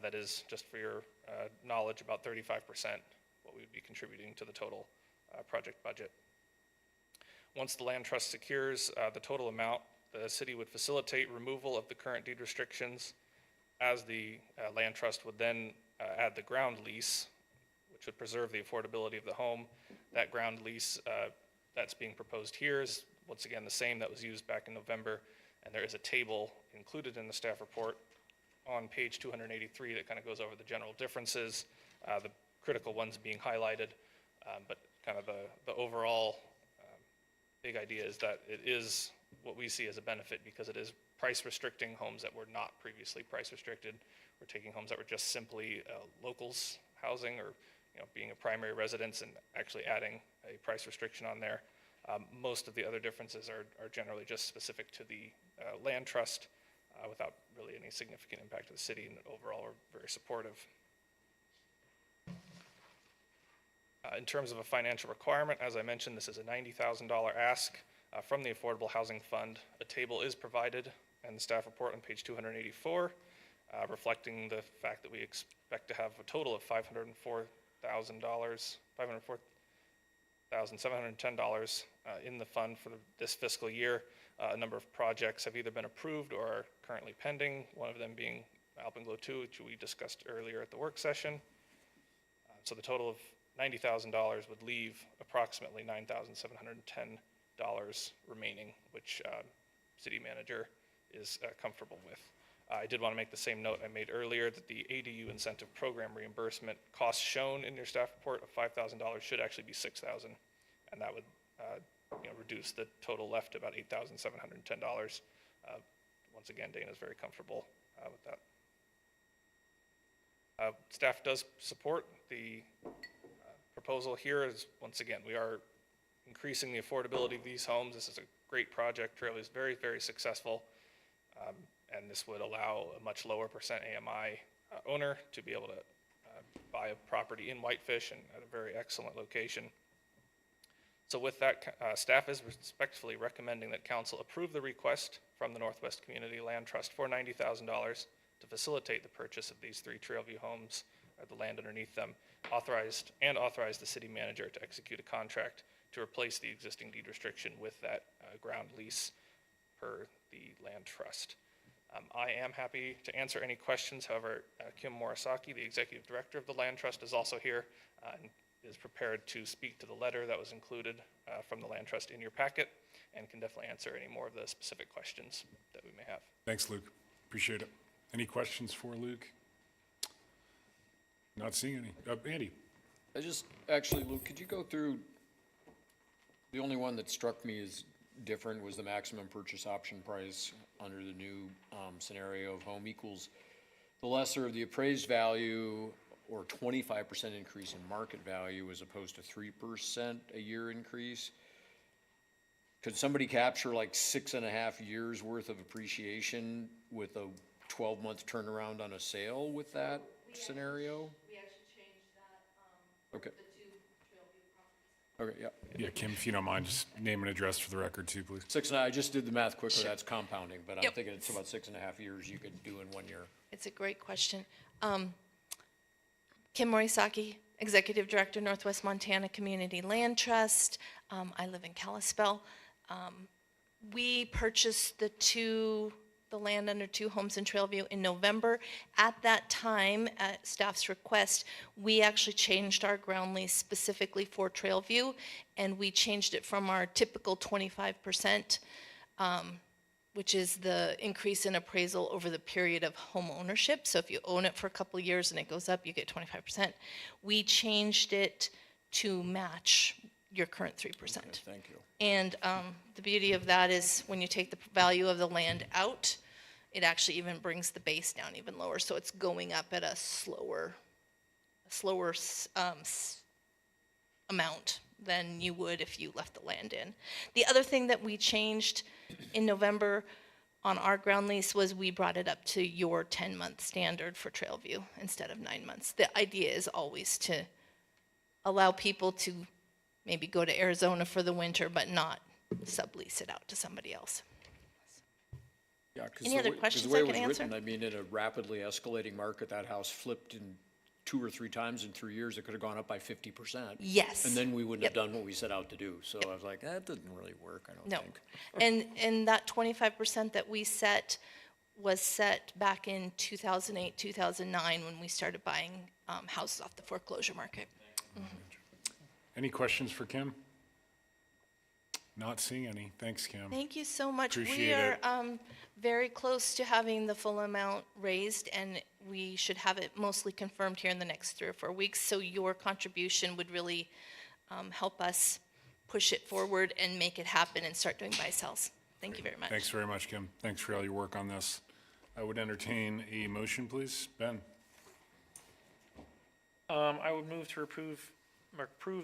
That is, just for your knowledge, about 35% what we would be contributing to the total project budget. Once the land trust secures the total amount, the city would facilitate removal of the current deed restrictions, as the land trust would then add the ground lease, which would preserve the affordability of the home. That ground lease that's being proposed here is once again, the same that was used back in November. And there is a table included in the staff report on page 283 that kind of goes over the general differences, the critical ones being highlighted, but kind of the overall big idea is that it is what we see as a benefit because it is price restricting homes that were not previously price restricted. We're taking homes that were just simply locals housing or being a primary residence and actually adding a price restriction on there. Most of the other differences are generally just specific to the land trust without really any significant impact to the city, and overall are very supportive. In terms of a financial requirement, as I mentioned, this is a $90,000 ask from the Affordable Housing Fund. A table is provided in the staff report on page 284, reflecting the fact that we expect to have a total of $504,710 in the fund for this fiscal year. A number of projects have either been approved or are currently pending, one of them being Alpenglow 2, which we discussed earlier at the work session. So the total of $90,000 would leave approximately $9,710 remaining, which city manager is comfortable with. I did want to make the same note I made earlier that the ADU incentive program reimbursement costs shown in your staff report of $5,000 should actually be $6,000, and that would reduce the total left to about $8,710. Once again, Dana is very comfortable with that. Staff does support the proposal here. Is once again, we are increasing the affordability of these homes. This is a great project. Trail is very, very successful. And this would allow a much lower percent AMI owner to be able to buy a property in Whitefish and at a very excellent location. So with that, staff is respectfully recommending that council approve the request from the Northwest Community Land Trust for $90,000 to facilitate the purchase of these 3 Trailview homes, or the land underneath them, authorize the city manager to execute a contract to replace the existing deed restriction with that ground lease per the land trust. I am happy to answer any questions. However, Kim Morisaki, the executive director of the land trust, is also here and is prepared to speak to the letter that was included from the land trust in your packet and can definitely answer any more of the specific questions that we may have. Thanks, Luke. Appreciate it. Any questions for Luke? Not seeing any. Andy. Actually, Luke, could you go through, the only one that struck me as different was the maximum purchase option price under the new scenario of home equals the lesser of the appraised value or 25% increase in market value as opposed to 3% a year increase. Could somebody capture like 6.5 years worth of appreciation with a 12-month turnaround on a sale with that scenario? We actually changed that, Okay. the 2 Trailview properties. Okay, yeah. Yeah, Kim, if you don't mind, just name and address for the record too, please. 6.5, I just did the math quickly, that's compounding, but I'm Yep. thinking it's about 6.5 years you could do in 1 year. It's a great question. Kim Morisaki, Executive Director, Northwest Montana Community Land Trust. I live in Kalispell. We purchased the land under 2 homes in Trailview in November. At that time, at staff's request, we actually changed our ground lease specifically for Trailview, and we changed it from our typical 25%, which is the increase in appraisal over the period of home ownership. So if you own it for a couple of years and it goes up, you get 25%. We changed it to match your current 3%. Okay, thank you. And the beauty of that is when you take the value of the land out, it actually even brings the base down even lower. So it's going up at a slower amount than you would if you left the land in. The other thing that we changed in November on our ground lease was we brought it up to your 10-month standard for Trailview instead of 9 months. The idea is always to allow people to maybe go to Arizona for the winter, but not sublease it out to somebody else. Yeah, because Any other questions I can answer? I mean, in a rapidly escalating market, that house flipped in 2 or 3 times in 3 years. It could have gone up by 50%. Yes. And then we wouldn't have Yep. done what we set out to do. So I was like, that doesn't really work, I don't No. think. And that 25% that we set was set back in 2008, 2009, when we started buying houses off the foreclosure market. Any questions for Kim? Not seeing any. Thanks, Kim. Thank you so much. We Appreciate are it. very close to having the full amount raised, and we should have it mostly confirmed here in the next 3 or 4 weeks. So your contribution would really help us push it forward and make it happen and start doing buy sells. Thank you very much. Thanks very much, Kim. Thanks for all your work on this. I would entertain a motion, please. Ben? I would move to approve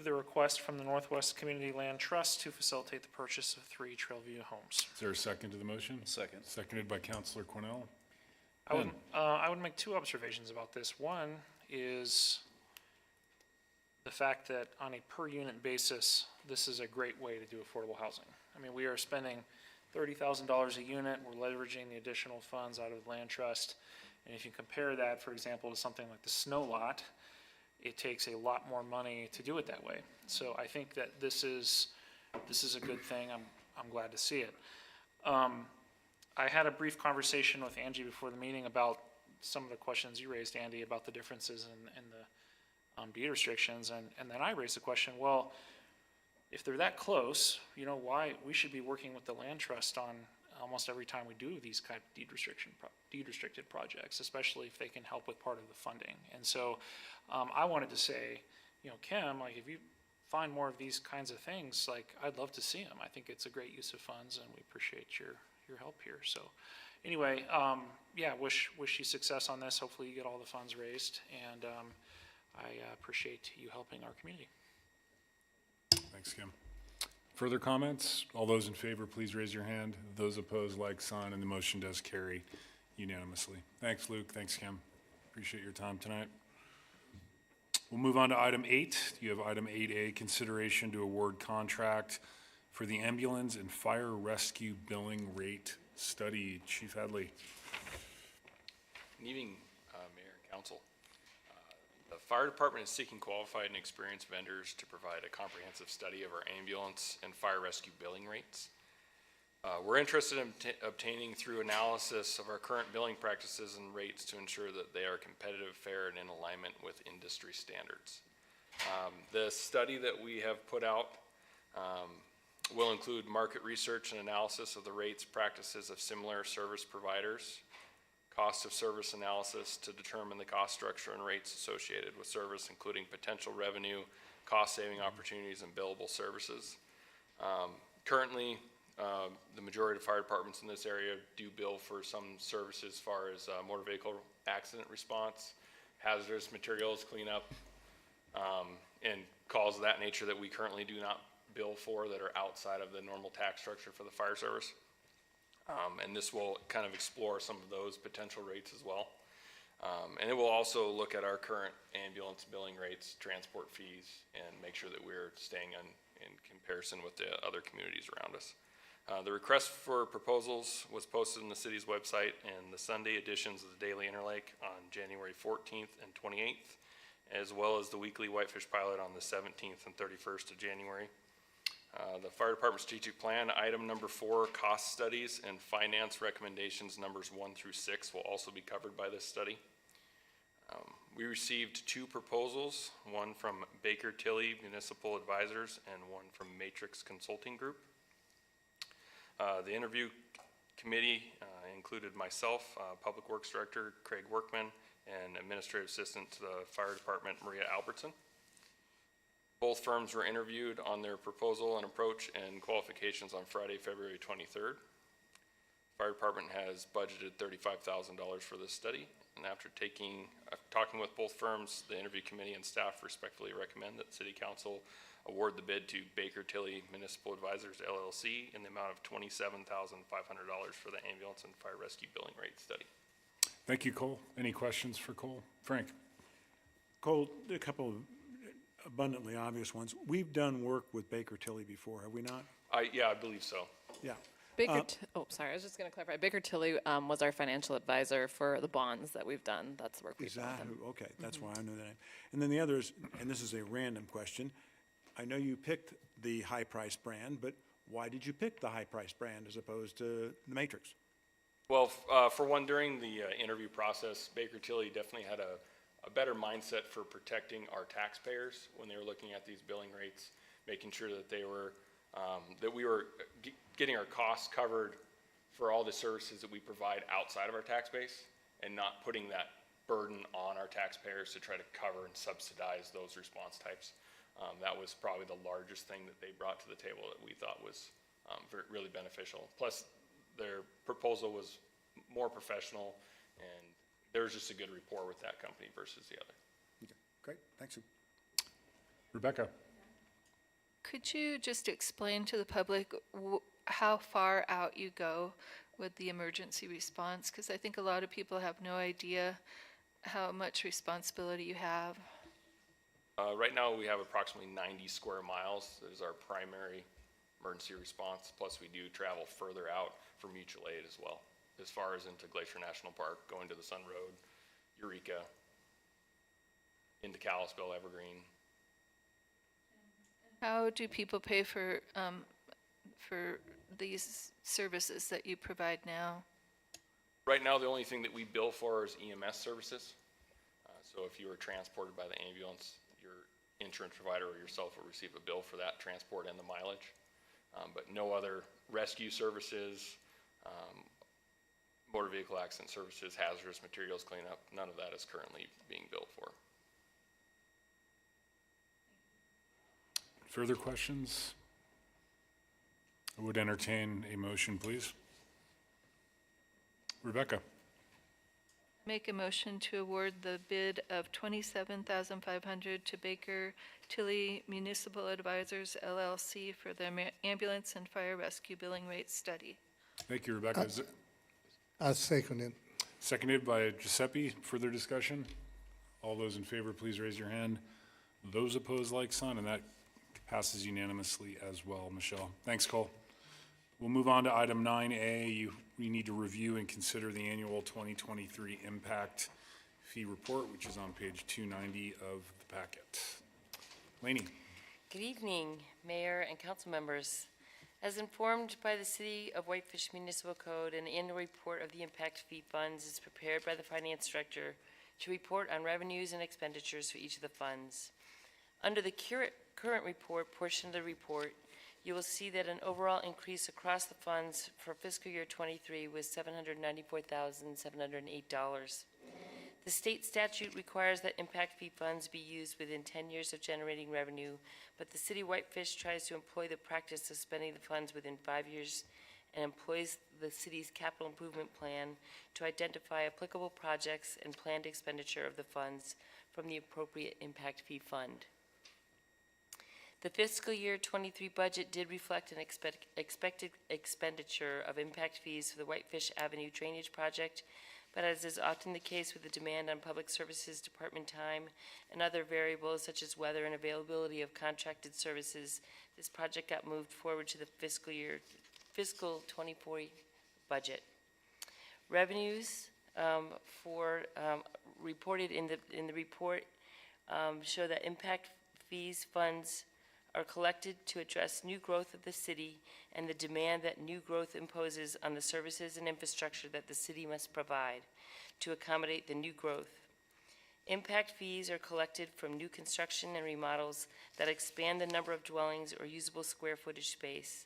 the request from the Northwest Community Land Trust to facilitate the purchase of 3 Trailview homes. Is there a second to the motion? Second. Seconded by Counselor Cornell. I would make 2 observations about this. One is the fact that on a per unit basis, this is a great way to do affordable housing. I mean, we are spending $30,000 a unit. We're leveraging the additional funds out of the land trust. And if you compare that, for example, to something like the snow lot, it takes a lot more money to do it that way. So I think that this is a good thing. I'm glad to see it. I had a brief conversation with Angie before the meeting about some of the questions you raised, Andy, about the differences in the deed restrictions, and then I raised the question, well, if they're that close, you know, why we should be working with the land trust on almost every time we do these kind of deed restricted projects, especially if they can help with part of the funding. And so I wanted to say, you know, Kim, like if you find more of these kinds of things, like I'd love to see them. I think it's a great use of funds, and we appreciate your help here. So anyway, yeah, wish you success on this. Hopefully you get all the funds raised, and I appreciate you helping our community. Thanks, Kim. Further comments? All those in favor, please raise your hand. Those opposed, like sign, and the motion does carry unanimously. Thanks, Luke. Thanks, Kim. Appreciate your time tonight. We'll move on to item 8. You have item 8A, consideration to award contract for the ambulance and fire rescue billing rate study. Chief Hadley. Good evening, Mayor and Council. The fire department is seeking qualified and experienced vendors to provide a comprehensive study of our ambulance and fire rescue billing rates. We're interested in obtaining through analysis of our current billing practices and rates to ensure that they are competitive, fair, and in alignment with industry standards. The study that we have put out will include market research and analysis of the rates practices of similar service providers, cost of service analysis to determine the cost structure and rates associated with service, including potential revenue, cost-saving opportunities, and billable services. Currently, the majority of fire departments in this area do bill for some services as far as motor vehicle accident response, hazardous materials cleanup, and calls of that nature that we currently do not bill for that are outside of the normal tax structure for the fire service. And this will kind of explore some of those potential rates as well. And it will also look at our current ambulance billing rates, transport fees, and make sure that we're staying in comparison with the other communities around us. The request for proposals was posted on the city's website and the Sunday editions of the Daily Interlake on January 14th and 28th, as well as the weekly Whitefish pilot on the 17th and 31st of January. The fire department strategic plan, item number 4, cost studies and finance recommendations numbers 1 through 6 will also be covered by this study. We received 2 proposals, one from Baker Tilly Municipal Advisors and one from Matrix Consulting Group. The interview committee included myself, Public Works Director Craig Workman, and Administrative Assistant to the Fire Department Maria Albertson. Both firms were interviewed on their proposal and approach and qualifications on Friday, February 23rd. Fire department has budgeted $35,000 for this study, and after talking with both firms, the interview committee and staff respectfully recommend that City Council award the bid to Baker Tilly Municipal Advisors LLC in the amount of $27,500 for the ambulance and fire rescue billing rate study. Thank you, Cole. Any questions for Cole? Frank? Cole, a couple of abundantly obvious ones. We've done work with Baker Tilly before, have we not? Yeah, I believe so. Yeah. Sorry, I was just going to clarify. Baker Tilly was our financial advisor for the bonds that we've done. That's the work we've done. Okay, that's why I know that name. And then the other is, and this is a random question, I know you picked the high price brand, but why did you pick the high price brand as opposed to the Matrix? Well, for one, during the interview process, Baker Tilly definitely had a better mindset for protecting our taxpayers when they were looking at these billing rates, making sure that they were that we were getting our costs covered for all the services that we provide outside of our tax base and not putting that burden on our taxpayers to try to cover and subsidize those response types. That was probably the largest thing that they brought to the table that we thought was really beneficial. Plus, their proposal was more professional, and there was just a good rapport with that company versus the other. Okay, great, thanks. Rebecca? Could you just explain to the public how far out you go with the emergency response? Because I think a lot of people have no idea how much responsibility you have. Right now, we have approximately 90 square miles as our primary emergency response, plus we do travel further out for mutual aid as well, as far as into Glacier National Park, going to the Sun Road, Eureka, into Kalispell, Evergreen. How do people pay for these services that you provide now? Right now, the only thing that we bill for is EMS services. So if you were transported by the ambulance, your insurance provider or yourself will receive a bill for that transport and the mileage. But no other rescue services, motor vehicle accident services, hazardous materials cleanup, none of that is currently being billed for. Further questions? I would entertain a motion, please. Rebecca? Make a motion to award the bid of $27,500 to Baker Tilly Municipal Advisors LLC for the ambulance and fire rescue billing rate study. Thank you, Rebecca. Is it I second it. seconded by Giuseppe? Further discussion? All those in favor, please raise your hand. Those opposed, like sign, and that passes unanimously as well, Michelle. Thanks, Cole. We'll move on to item 9A. We need to review and consider the annual 2023 impact fee report, which is on page 290 of the packet. Laney. Good evening, Mayor and council members. As informed by the City of Whitefish Municipal Code, an annual report of the impact fee funds is prepared by the Finance Director to report on revenues and expenditures for each of the funds. Under the current report portion of the report, you will see that an overall increase across the funds for fiscal year 23 was $794,708. The state statute requires that impact fee funds be used within 10 years of generating revenue, but the City of Whitefish tries to employ the practice of spending the funds within 5 years and employs the city's capital improvement plan to identify applicable projects and planned expenditure of the funds from the appropriate impact fee fund. The fiscal year 23 budget did reflect an expected expenditure of impact fees for the Whitefish Avenue Drainage Project, but as is often the case with the demand on public services department time and other variables such as weather and availability of contracted services, this project got moved forward to the fiscal 24 budget. Revenues reported in the report show that impact fees funds are collected to address new growth of the city and the demand that new growth imposes on the services and infrastructure that the city must provide to accommodate the new growth. Impact fees are collected from new construction and remodels that expand the number of dwellings or usable square footage space.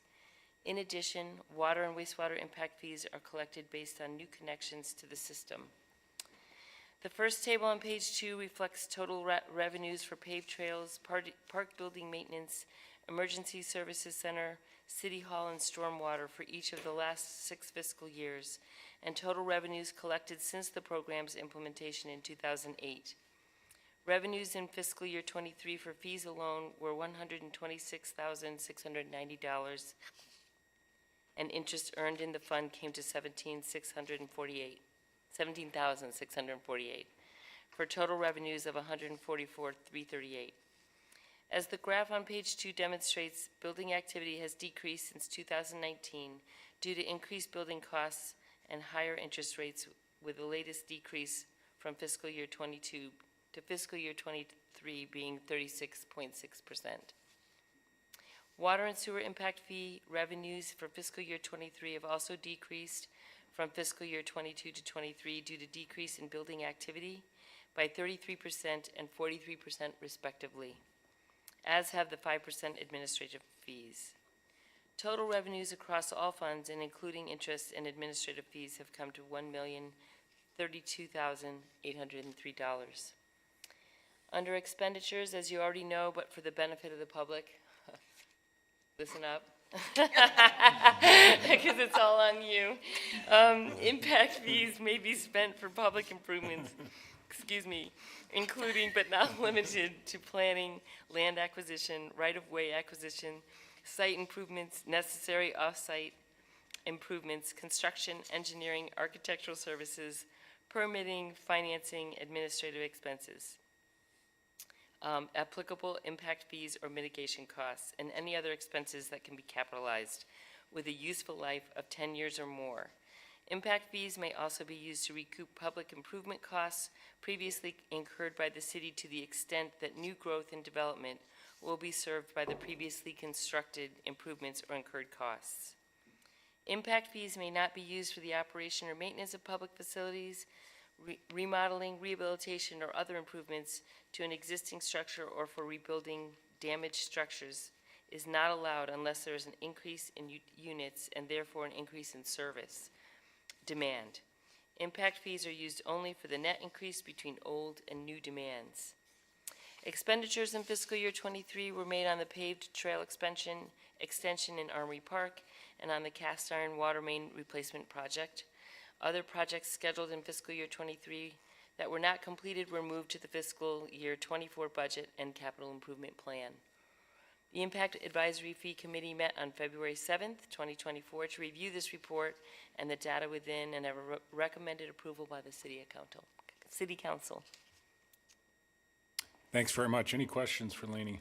In addition, water and wastewater impact fees are collected based on new connections to the system. The first table on page 2 reflects total revenues for paved trails, park building maintenance, emergency services center, city hall, and stormwater for each of the last 6 fiscal years, and total revenues collected since the program's implementation in 2008. Revenues in fiscal year 23 for fees alone were $126,690, and interest earned in the fund came to $17,648, for total revenues of $144,338. As the graph on page 2 demonstrates, building activity has decreased since 2019 due to increased building costs and higher interest rates, with the latest decrease from fiscal year 22 to fiscal year 23 being 36.6%. Water and sewer impact fee revenues for fiscal year 23 have also decreased from fiscal year 22 to 23 due to decrease in building activity by 33% and 43% respectively, as have the 5% administrative fees. Total revenues across all funds and including interest and administrative fees have come to $1,032,803. Under expenditures, as you already know, but for the benefit of the public, listen up, because it's all on you. Impact fees may be spent for public improvements, including but not limited to planning, land acquisition, right-of-way acquisition, site improvements, necessary off-site improvements, construction, engineering, architectural services, permitting, financing, administrative expenses. Applicable impact fees or mitigation costs, and any other expenses that can be capitalized with a useful life of 10 years or more. Impact fees may also be used to recoup public improvement costs previously incurred by the city to the extent that new growth and development will be served by the previously constructed improvements or incurred costs. Impact fees may not be used for the operation or maintenance of public facilities, remodeling, rehabilitation, or other improvements to an existing structure or for rebuilding damaged structures is not allowed unless there is an increase in units and therefore an increase in service demand. Impact fees are used only for the net increase between old and new demands. Expenditures in fiscal year 23 were made on the paved trail extension in Armory Park and on the cast iron water main replacement project. Other projects scheduled in fiscal year 23 that were not completed were moved to the fiscal year 24 budget and capital improvement plan. The Impact Advisory Fee Committee met on February 7th, 2024 to review this report and the data within and have recommended approval by the City Council. Thanks very much. Any questions for Lainey?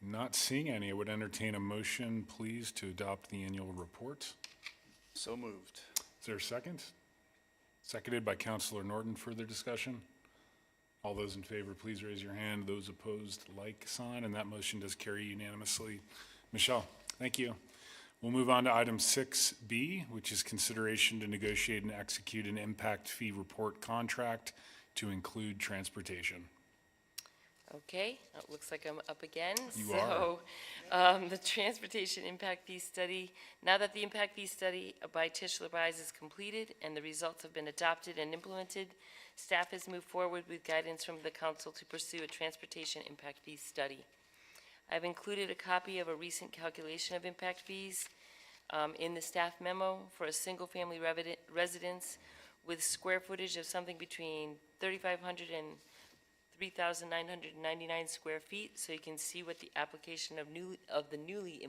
Not seeing any. I would entertain a motion, please, to adopt the annual report. So moved. Is there a second? Seconded by Councilor Norton. Further discussion? All those in favor, please raise your hand. Those opposed, like sign, and that motion does carry unanimously. Michelle, thank you. We'll move on to item 6B, which is consideration to negotiate and execute an impact fee report contract to include transportation. Okay, it looks like I'm up again. You are. The transportation impact fee study, now that the impact fee study by Tischler Buys is completed and the results have been adopted and implemented, staff has moved forward with guidance from the council to pursue a transportation impact fee study. I've included a copy of a recent calculation of impact fees in the staff memo for a single-family residence with square footage of something between 3,500 and 3,999 square feet, so you can see what the application of the newly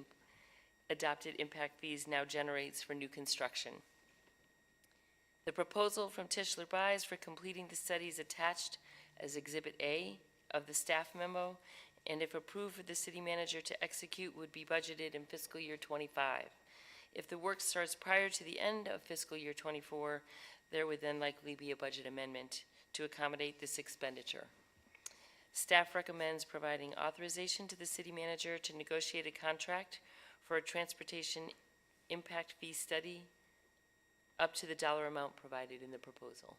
adopted impact fees now generates for new construction. The proposal from Tischler Buys for completing the study is attached as Exhibit A of the staff memo, and if approved for the city manager to execute, would be budgeted in fiscal year 25. If the work starts prior to the end of fiscal year 24, there would then likely be a budget amendment to accommodate this expenditure. Staff recommends providing authorization to the city manager to negotiate a contract for a transportation impact fee study up to the dollar amount provided in the proposal.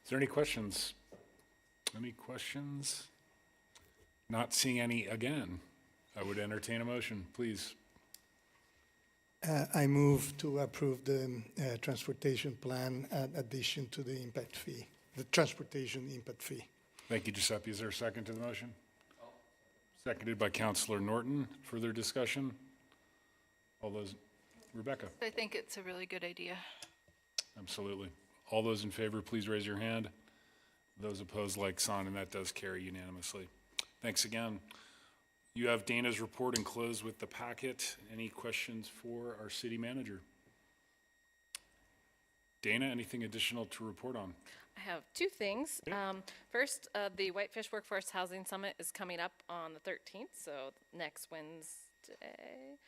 Is there any questions? Any questions? Not seeing any again. I would entertain a motion, please. I move to approve the transportation plan addition to the impact fee, the transportation impact fee. Thank you, Giuseppe. Is there a second to the motion? Seconded by Councilor Norton. Further discussion? All those, Rebecca? I think it's a really good idea. Absolutely. All those in favor, please raise your hand. Those opposed, like sign, and that does carry unanimously. Thanks again. You have Dana's report enclosed with the packet. Any questions for our city manager? Dana, anything additional to report on? I have two things. First, the Whitefish Workforce Housing Summit is coming up on the 13th, so next Wednesday,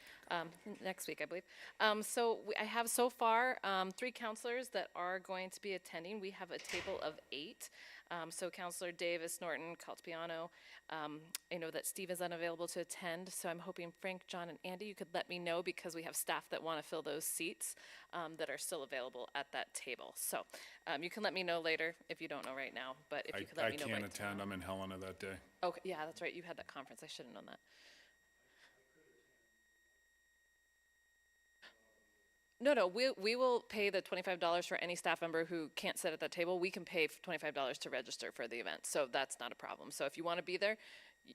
next week, I believe. I have so far 3 counselors that are going to be attending. We have a table of 8. So Counselor Davis, Norton, Caltabiano, I know that Steve is unavailable to attend, so I'm hoping Frank, John, and Andy, you could let me know because we have staff that want to fill those seats that are still available at that table. So you can let me know later if you don't know right now, but if you could let I me know. can't attend, I'm in Helena that day. Okay, yeah, that's right, you had that conference, I should have known that. No, we will pay the $25 for any staff member who can't sit at that table. We can pay $25 to register for the event, so that's not a problem. So if you want to be there,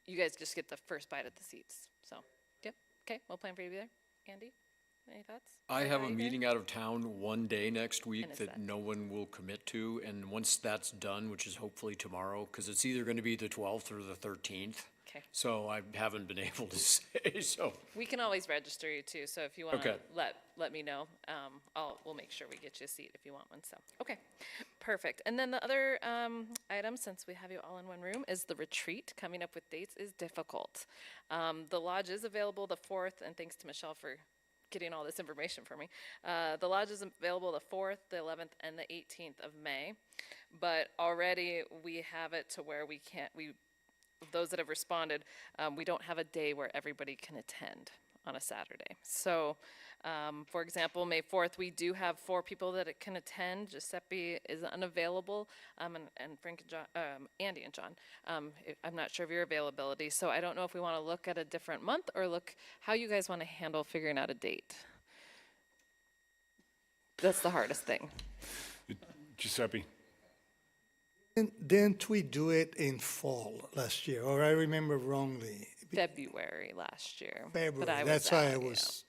you guys just get the first bite at the seats. So, yep, okay, we'll plan for you to be there. Andy, any thoughts? I Or have are a you there? meeting out of town one day next And week is that that? no one will commit to, and once that's done, which is hopefully tomorrow, because it's either gonna be the 12th or the 13th. Okay. So I haven't been able to say, so. We can always register you too, so if you want to Okay. let me know, we'll make sure we get you a seat if you want one, so, okay, perfect. And then the other item, since we have you all in one room, is the retreat. Coming up with dates is difficult. The lodge is available the 4th, and thanks to Michelle for getting all this information for me. The lodge is available the 4th, the 11th, and the 18th of May, but already we have it to where those that have responded, we don't have a day where everybody can attend on a Saturday. So, for example, May 4th, we do have 4 people that can attend. Giuseppe is unavailable, and Frank and John, Andy and John. I'm not sure of your availability, so I don't know if we want to look at a different month or look how you guys want to handle figuring out a date. That's the hardest thing. Giuseppe? Didn't we do it in fall last year, or I remember wrongly? February last year. but February, I was that's why out, I was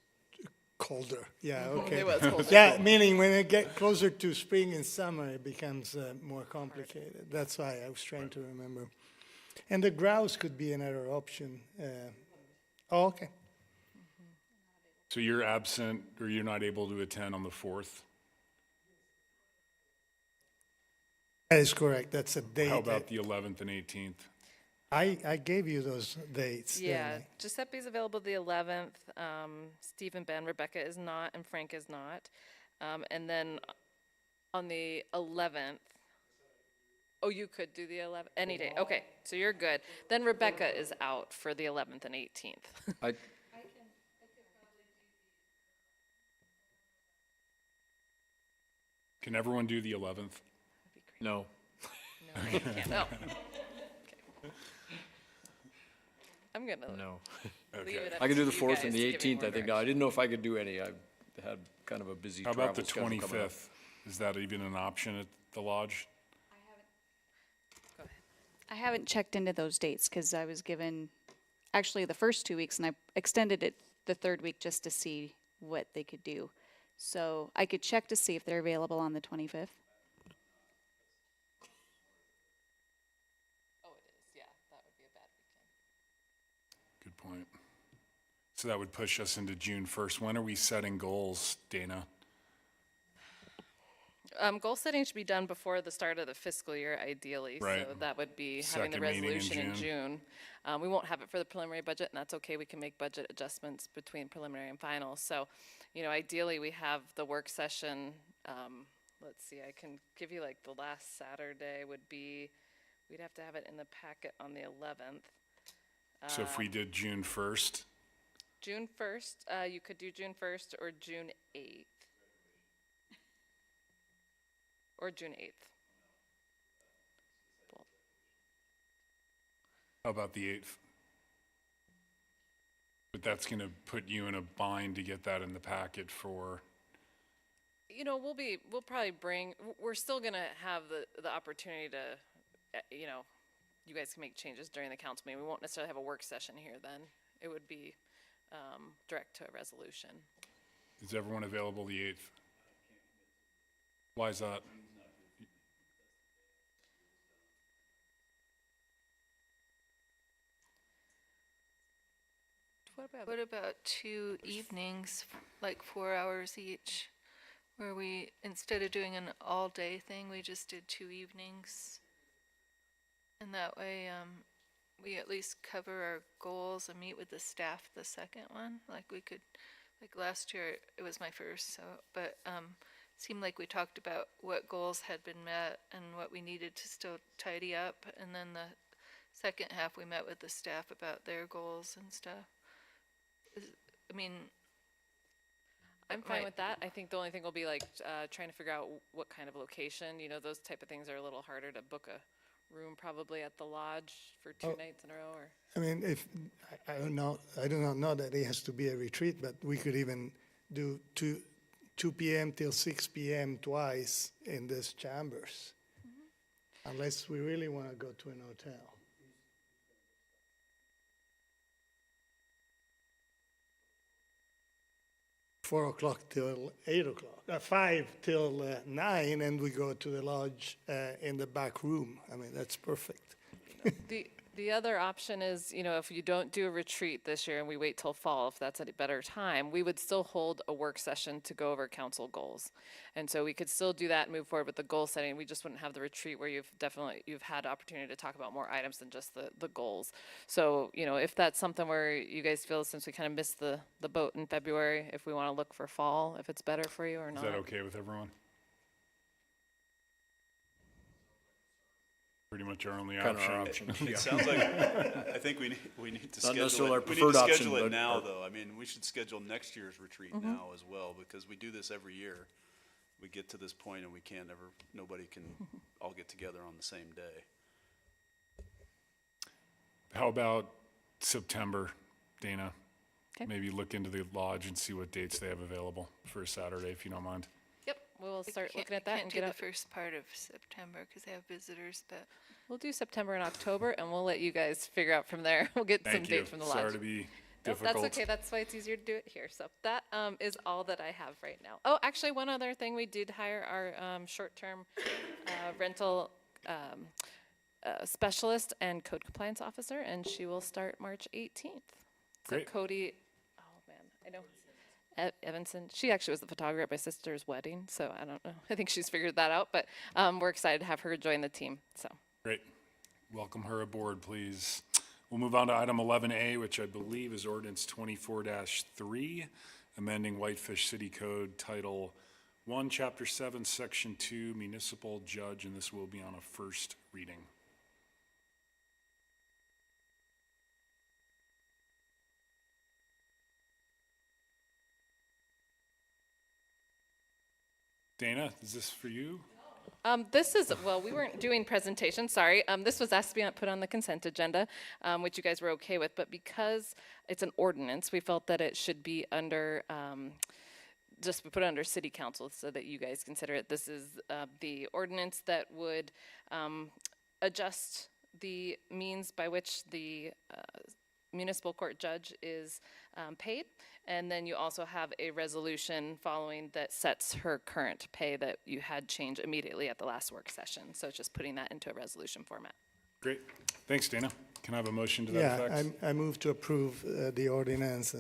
colder, yeah, Mhm, okay. it was colder. Yeah, meaning when it get closer to spring and summer, it becomes more complicated. That's why I was trying to remember. And the grouse could be another option. Oh, okay. So you're absent, or you're not able to attend on the 4th? That is correct, that's a date. How about the 11th and 18th? I gave you those dates, didn't Yeah, I? Giuseppe's available the 11th, Steve and Ben, Rebecca is not, and Frank is not. And then on the 11th, oh, you could do the 11th, any day, okay, so you're good. Then Rebecca is out for the 11th and 18th. I, Can everyone do the 11th? no. No, you can't, no. Okay. I'm gonna No. leave it up I can do to the you 4th and guys the to give me 18th, more I think. No, I didn't know if I could do any. I had kind of a busy How travel about the schedule coming up. 25th? Is that even an option at the lodge? I haven't checked into those dates because I was given actually the first 2 weeks and I extended it the 3rd week just to see what they could do. So I could check to see if they're available on the 25th. Oh, it is, yeah, that would be a bad weekend. Good point. So that would push us into June 1st. When are we setting goals, Dana? Goal setting should be done before the start of the fiscal year, ideally. Right. So that would be having the Second meeting in resolution in June. June. We won't have it for the preliminary budget, and that's okay. We can make budget adjustments between preliminary and final. So, ideally, we have the work session. Let's see, I can give you like the last Saturday would be, we'd have to have it in the packet on the 11th. So if we did June 1st? June 1st, you could do June 1st or June 8th. Or June 8th. How about the 8th? But that's going to put you in a bind to get that in the packet for, We'll probably we're still gonna have the opportunity to, you guys can make changes during the council meeting. We won't necessarily have a work session here then. It would be, direct to a resolution. is everyone available the 8th? Why is that? What about 2 evenings, like 4 hours each, where we, instead of doing an all-day thing, we just did 2 evenings? And that way, we at least cover our goals and meet with the staff the second one, like we could, like last year, it was my first, so, but, seemed like we talked about what goals had been met and what we needed to still tidy up. And then the second half, we met with the staff about their goals and stuff. I mean, I'm fine with that. I think the only thing will be like trying to figure out what kind of location, you know, those type of things are a little harder to book a room probably at the lodge for 2 nights in a row or. I mean, if, I don't know, I do not know that it has to be a retreat, but we could even do 2 p.m. till 6 p.m. twice in these chambers. Unless we really want to go to an hotel. 4 o'clock till 8 o'clock, 5 till 9, and we go to the lodge in the back room. I mean, that's perfect. The other option is, you know, if you don't do a retreat this year and we wait till fall, if that's a better time, we would still hold a work session to go over council goals. And so we could still do that and move forward with the goal setting. We just wouldn't have the retreat where you've had opportunity to talk about more items than just the goals. So, you know, if that's something where you guys feel, since we kind of missed the boat in February, if we want to look for fall, if it's better for you or not. Is that okay with everyone? Pretty much our only Kind of option. our option. It sounds like, I think we need to Not necessarily schedule our it. We need preferred to option, schedule it but now, our- though. I mean, we should schedule next year's retreat Mhm. now as well, because we do this every year. We get to this point and we can't ever, nobody can all get together on the same day. How about September, Dana? Okay. Maybe look into the lodge and see what dates they have available for a Saturday, if you don't mind. Yep, we'll start looking at that Can't and do get the up. first part of September because they have visitors, but We'll do September and October, and we'll let you guys figure out from there. We'll get some Thank you. dates from the lodge. Sorry to be Nope, difficult. that's okay. That's why it's easier to do it here. So that is all that I have right now. Oh, actually, one other thing. We did hire our short-term rental specialist and code compliance officer, and she will start March 18th. Great. So Cody, oh man, I know. Evanson. She actually was the photographer at my sister's wedding, so I don't know. I think she's figured that out, but we're excited to have her join the team. So. Great. Welcome her aboard, please. We'll move on to item 11A, which I believe is ordinance 24-3, amending Whitefish City Code Title 1, Chapter 7, Section 2, Municipal Judge, and this will be on a first reading. Dana, is this for you? This is, well, we weren't doing presentations, sorry. This was asked to be put on the consent agenda, which you guys were okay with, but because it's an ordinance, we felt that it should be under, just put it under city council so that you guys consider it. This is the ordinance that would adjust the means by which the municipal court judge is paid. And then you also have a resolution following that sets her current pay that you had change immediately at the last work session. So it's just putting that into a resolution format. Great. Thanks, Dana. Can I have a motion to that effect? Yeah, I move to approve the ordinance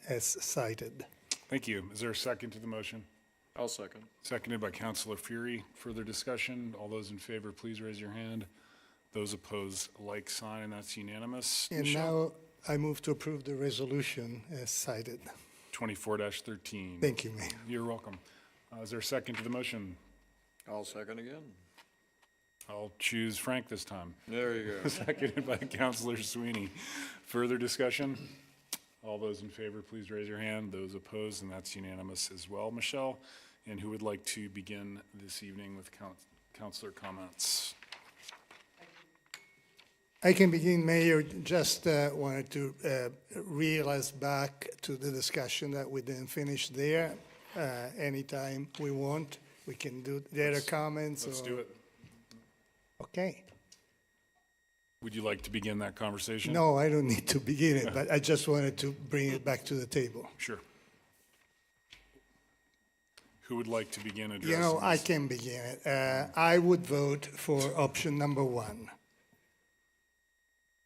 as cited. Thank you. Is there a second to the motion? I'll second. Seconded by Councilor Fury. Further discussion? All those in favor, please raise your hand. Those opposed, like sign, and that's unanimous. And Michelle? now I move to approve the resolution as cited. 24-13. Thank you, Mayor. You're welcome. Is there a second to the motion? I'll second again. I'll choose Frank this time. There you go. Seconded by Councilor Sweeney. Further discussion? All those in favor, please raise your hand. Those opposed, and that's unanimous as well. Michelle, and who would like to begin this evening with councilor comments? I can begin, Mayor. Just wanted to reel us back to the discussion that we didn't finish there. Anytime we want, we can do the other comments. Let's do it. Okay. Would you like to begin that conversation? No, I don't need to begin it, but I just wanted to bring it back to the table. Sure. Who would like to begin addressing You know, I this? can begin it. I would vote for option number 1.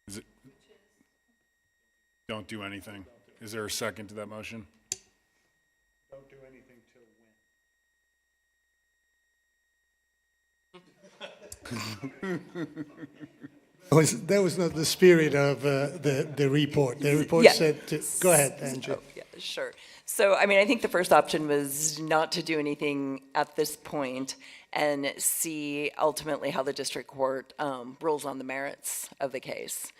Is it? Don't do anything. Is there a second to that motion? Don't do anything till That was not the spirit of the report. The report Yeah. said to, go ahead, Angie. Oh, yeah. Sure. So, I mean, I think the first option was not to do anything at this point and see ultimately how the district court rules on the merits of the case.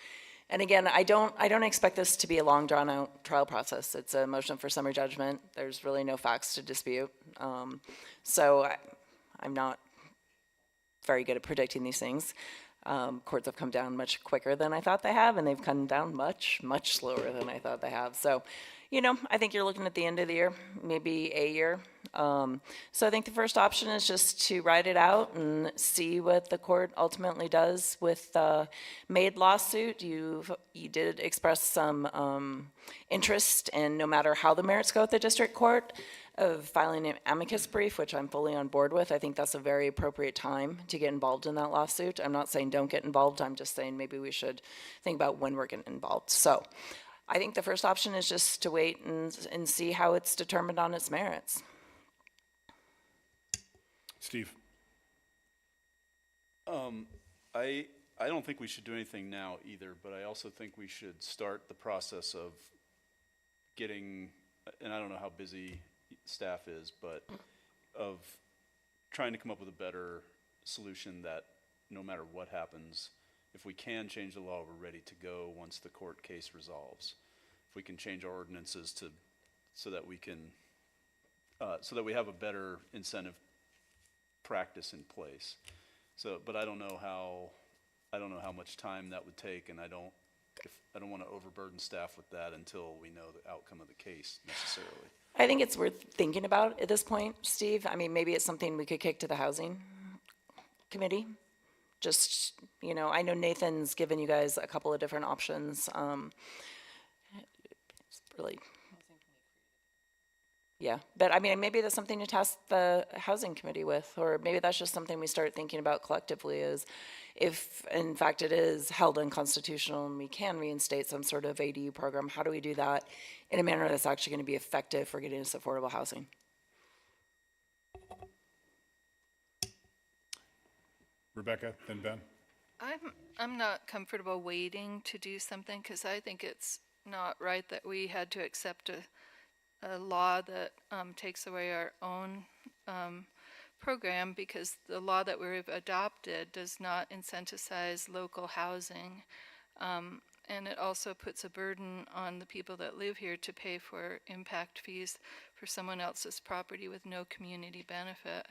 And again, I don't expect this to be a long drawn-out trial process. It's a motion for summary judgment. There's really no facts to dispute. I'm not very good at predicting these things. Courts have come down much quicker than I thought they have, and they've come down much, much slower than I thought they have. So, I think you're looking at the end of the year, maybe a year. So I think the first option is just to ride it out and see what the court ultimately does with the Maid lawsuit. You did express some interest in, no matter how the merits go at the district court, of filing an amicus brief, which I'm fully on board with. I think that's a very appropriate time to get involved in that lawsuit. I'm not saying don't get involved. I'm just saying maybe we should think about when we're getting involved. So I think the first option is just to wait and see how it's determined on its merits. Steve? I don't think we should do anything now either, but I also think we should start the process of getting, and I don't know how busy staff is, but of trying to come up with a better solution that no matter what happens, if we can change the law, we're ready to go once the court case resolves. If we can change our ordinances so that we can, so that we have a better incentive practice in place. So, but I don't know how much time that would take, and I don't want to overburden staff with that until we know the outcome of the case necessarily. I think it's worth thinking about at this point, Steve. I mean, maybe it's something we could kick to the housing committee. Just, I know Nathan's given you guys a couple of different options. It's really, yeah. But I mean, maybe that's something to task the housing committee with, or maybe that's just something we start thinking about collectively is if, in fact, it is held unconstitutional and we can reinstate some sort of ADU program, how do we do that in a manner that's actually going to be effective for getting us affordable housing? Rebecca, then Ben. I'm not comfortable waiting to do something because I think it's not right that we had to accept a law that takes away our own program, because the law that we've adopted does not incentivize local housing. And it also puts a burden on the people that live here to pay for impact fees for someone else's property with no community benefit.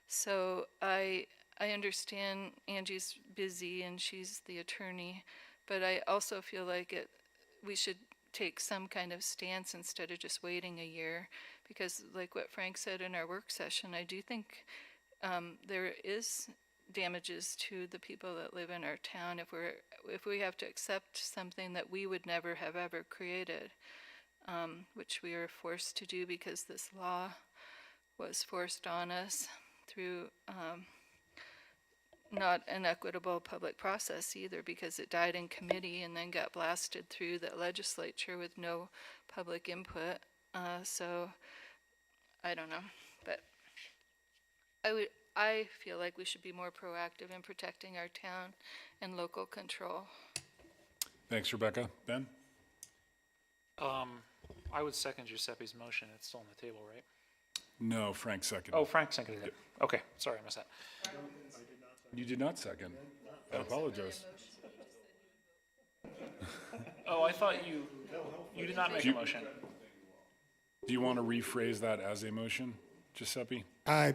So I understand Angie's busy and she's the attorney, but I also feel like we should take some kind of stance instead of just waiting a year, because like what Frank said in our work session, I do think there is damages to the people that live in our town if we have to accept something that we would never have ever created, which we are forced to do because this law was forced on us through not an equitable public process either, because it died in committee and then got blasted through the legislature with no public input. So I don't know, but I feel like we should be more proactive in protecting our town and local control. Thanks, Rebecca. Ben? I would second Giuseppe's motion. It's still on the table, right? No, Frank seconded. Oh, Frank seconded it. Okay, sorry, I missed that. You did not second. I apologize. Oh, I thought you did not make a motion. Do you want to rephrase that as a motion, Giuseppe? I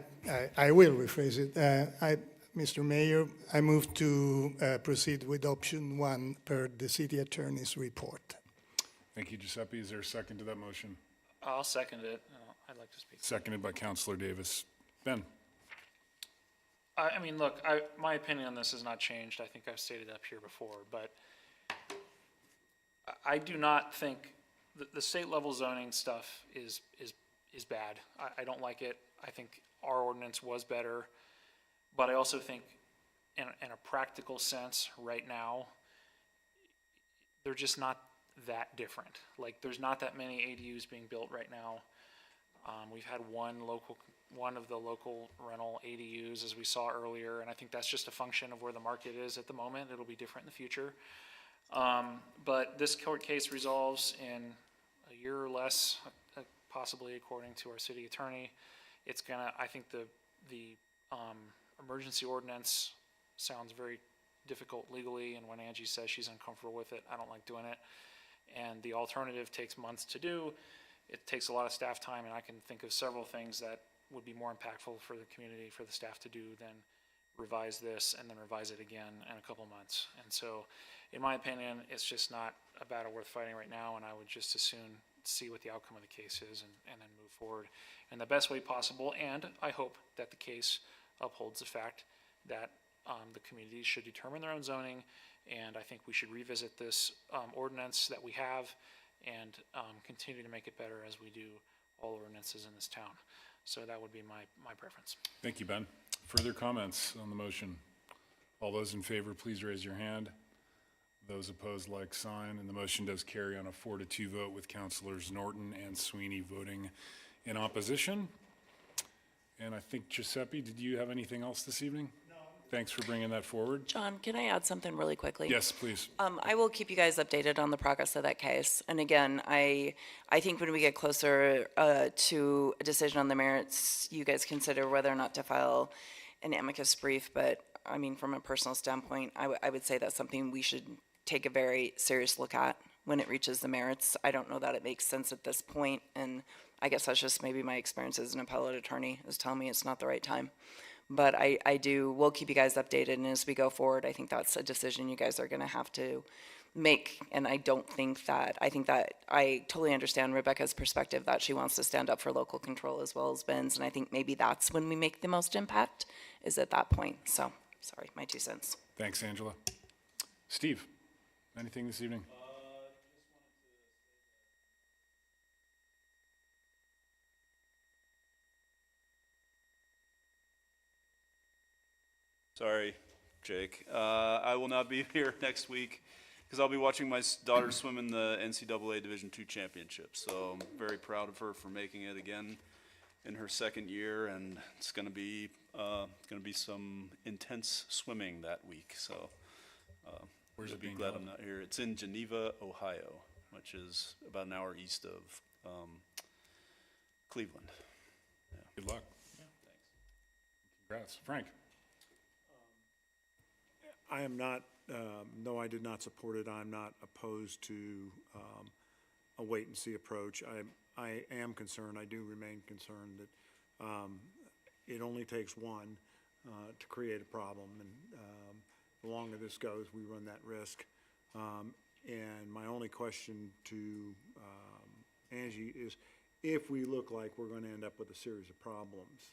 will rephrase it. Mr. Mayor, I move to proceed with option 1 per the city attorney's report. Thank you, Giuseppe. Is there a second to that motion? I'll second it. I'd like to speak. Seconded by Councilor Davis. Ben? I mean, look, my opinion on this has not changed. I think I've stated up here before, but I do not think the state level zoning stuff is bad. I don't like it. I think our ordinance was better, but I also think in a practical sense right now, they're just not that different. Like, there's not that many ADUs being built right now. We've had one of the local rental ADUs, as we saw earlier, and I think that's just a function of where the market is at the moment. It'll be different in the future. But this court case resolves in a year or less, possibly according to our city attorney. It's gonna, I think the emergency ordinance sounds very difficult legally, and when Angie says she's uncomfortable with it, I don't like doing it. And the alternative takes months to do. It takes a lot of staff time, and I can think of several things that would be more impactful for the community, for the staff to do than revise this and then revise it again in a couple months. And so, in my opinion, it's just not a battle worth fighting right now, and I would just as soon see what the outcome of the case is and then move forward in the best way possible. And I hope that the case upholds the fact that the communities should determine their own zoning, and I think we should revisit this ordinance that we have and continue to make it better as we do all ordinances in this town. So that would be my preference. Thank you, Ben. Further comments on the motion? All those in favor, please raise your hand. Those opposed, like sign, and the motion does carry on a 4-2 vote with Councilors Norton and Sweeney voting in opposition. And I think, Giuseppe, did you have anything else this evening? No. Thanks for bringing that forward. John, can I add something really quickly? Yes, please. I will keep you guys updated on the progress of that case. And again, I think when we get closer to a decision on the merits, you guys consider whether or not to file an amicus brief. But I mean, from a personal standpoint, I would say that's something we should take a very serious look at when it reaches the merits. I don't know that it makes sense at this point, and I guess that's just maybe my experience as an appellate attorney is telling me it's not the right time. But we'll keep you guys updated, and as we go forward, I think that's a decision you guys are gonna have to make, and I think that I totally understand Rebecca's perspective that she wants to stand up for local control as well as Ben's, and I think maybe that's when we make the most impact, is at that point. So, sorry, my 2 cents. Thanks, Angela. Steve, anything this evening? Sorry, Jake. I will not be here next week because I'll be watching my daughter swim in the NCAA Division II championship. So I'm very proud of her for making it again in her second year, and it's going to be some intense swimming that week. So where's it be being glad held? I'm not here. It's in Geneva, Ohio, which is about an hour east of Cleveland. Yeah. Good luck. Yeah, thanks. Congrats. Frank? I am not, no, I did not support it. I'm not opposed to a wait-and-see approach. I am concerned, I do remain concerned that it only takes one to create a problem, and the longer this goes, we run that risk. And my only question to Angie is, if we look like we're going to end up with a series of problems,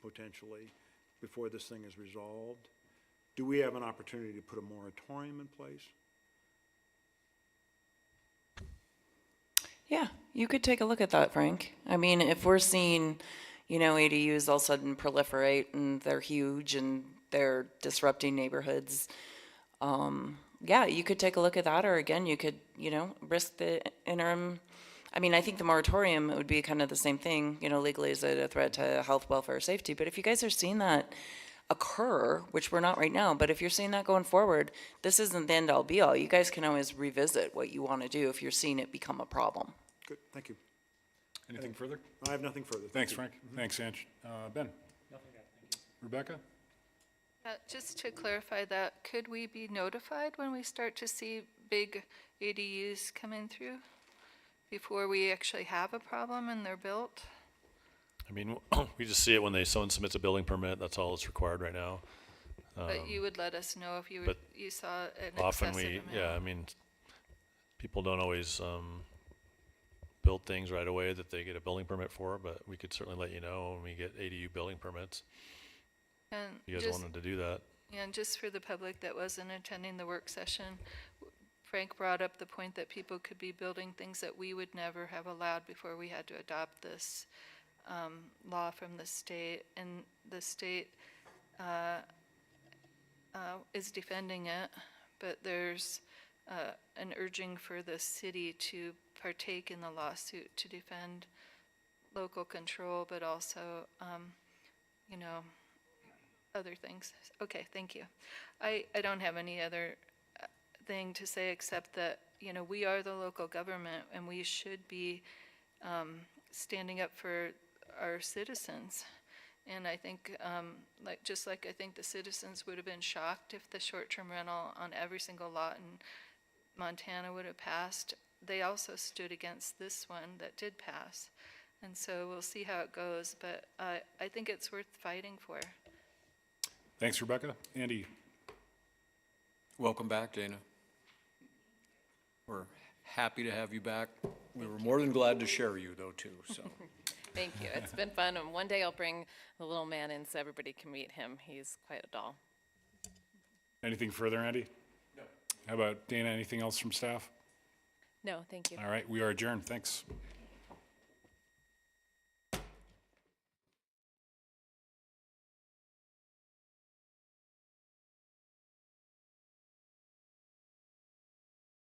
potentially, before this thing is resolved, do we have an opportunity to put a moratorium in place? Yeah, you could take a look at that, Frank. I mean, if we're seeing, ADUs all of a sudden proliferate and they're huge and they're disrupting neighborhoods, yeah, you could take a look at that, or again, you could, risk the interim. I mean, I think the moratorium would be kind of the same thing, legally is it a threat to health, welfare, safety, but if you guys are seeing that occur, which we're not right now, but if you're seeing that going forward, this isn't the end all be all. You guys can always revisit what you want to do if you're seeing it become a problem. Good, thank you. Anything further? I have nothing further. Thanks, Thank Frank. Thanks, Ange. Ben? Nothing, thank you. Rebecca? Just to clarify that, could we be notified when we start to see big ADUs coming through before we actually have a problem and they're built? I mean, we just see it when someone submits a building permit. That's all that's required right now. But you would let us know if you saw an Often excessive amount. I mean, people don't always build things right away that they get a building permit for, but we could certainly let you know when we get ADU building permits. And You guys wanted to do that. And just for the public that wasn't attending the work session, Frank brought up the point that people could be building things that we would never have allowed before we had to adopt this law from the state, and the state is defending it, but there's an urging for the city to partake in the lawsuit to defend local control, but also, other things. Okay, thank you. I don't have any other thing to say except that, you know, we are the local government and we should be standing up for our citizens. And I think, just like I think the citizens would have been shocked if the short-term rental on every single lot in Montana would have passed, they also stood against this one that did pass. And so we'll see how it goes, but I think it's worth fighting for. Thanks, Rebecca. Andy? Welcome back, Dana. We're happy to have you back. We were more than glad to share you, though, too, so. Thank you. It's been fun. And one day I'll bring the little man in so everybody can meet him. He's quite a doll. Anything further, Andy? No. How about Dana? Anything else from staff? No, thank you. All right, we are adjourned. Thanks.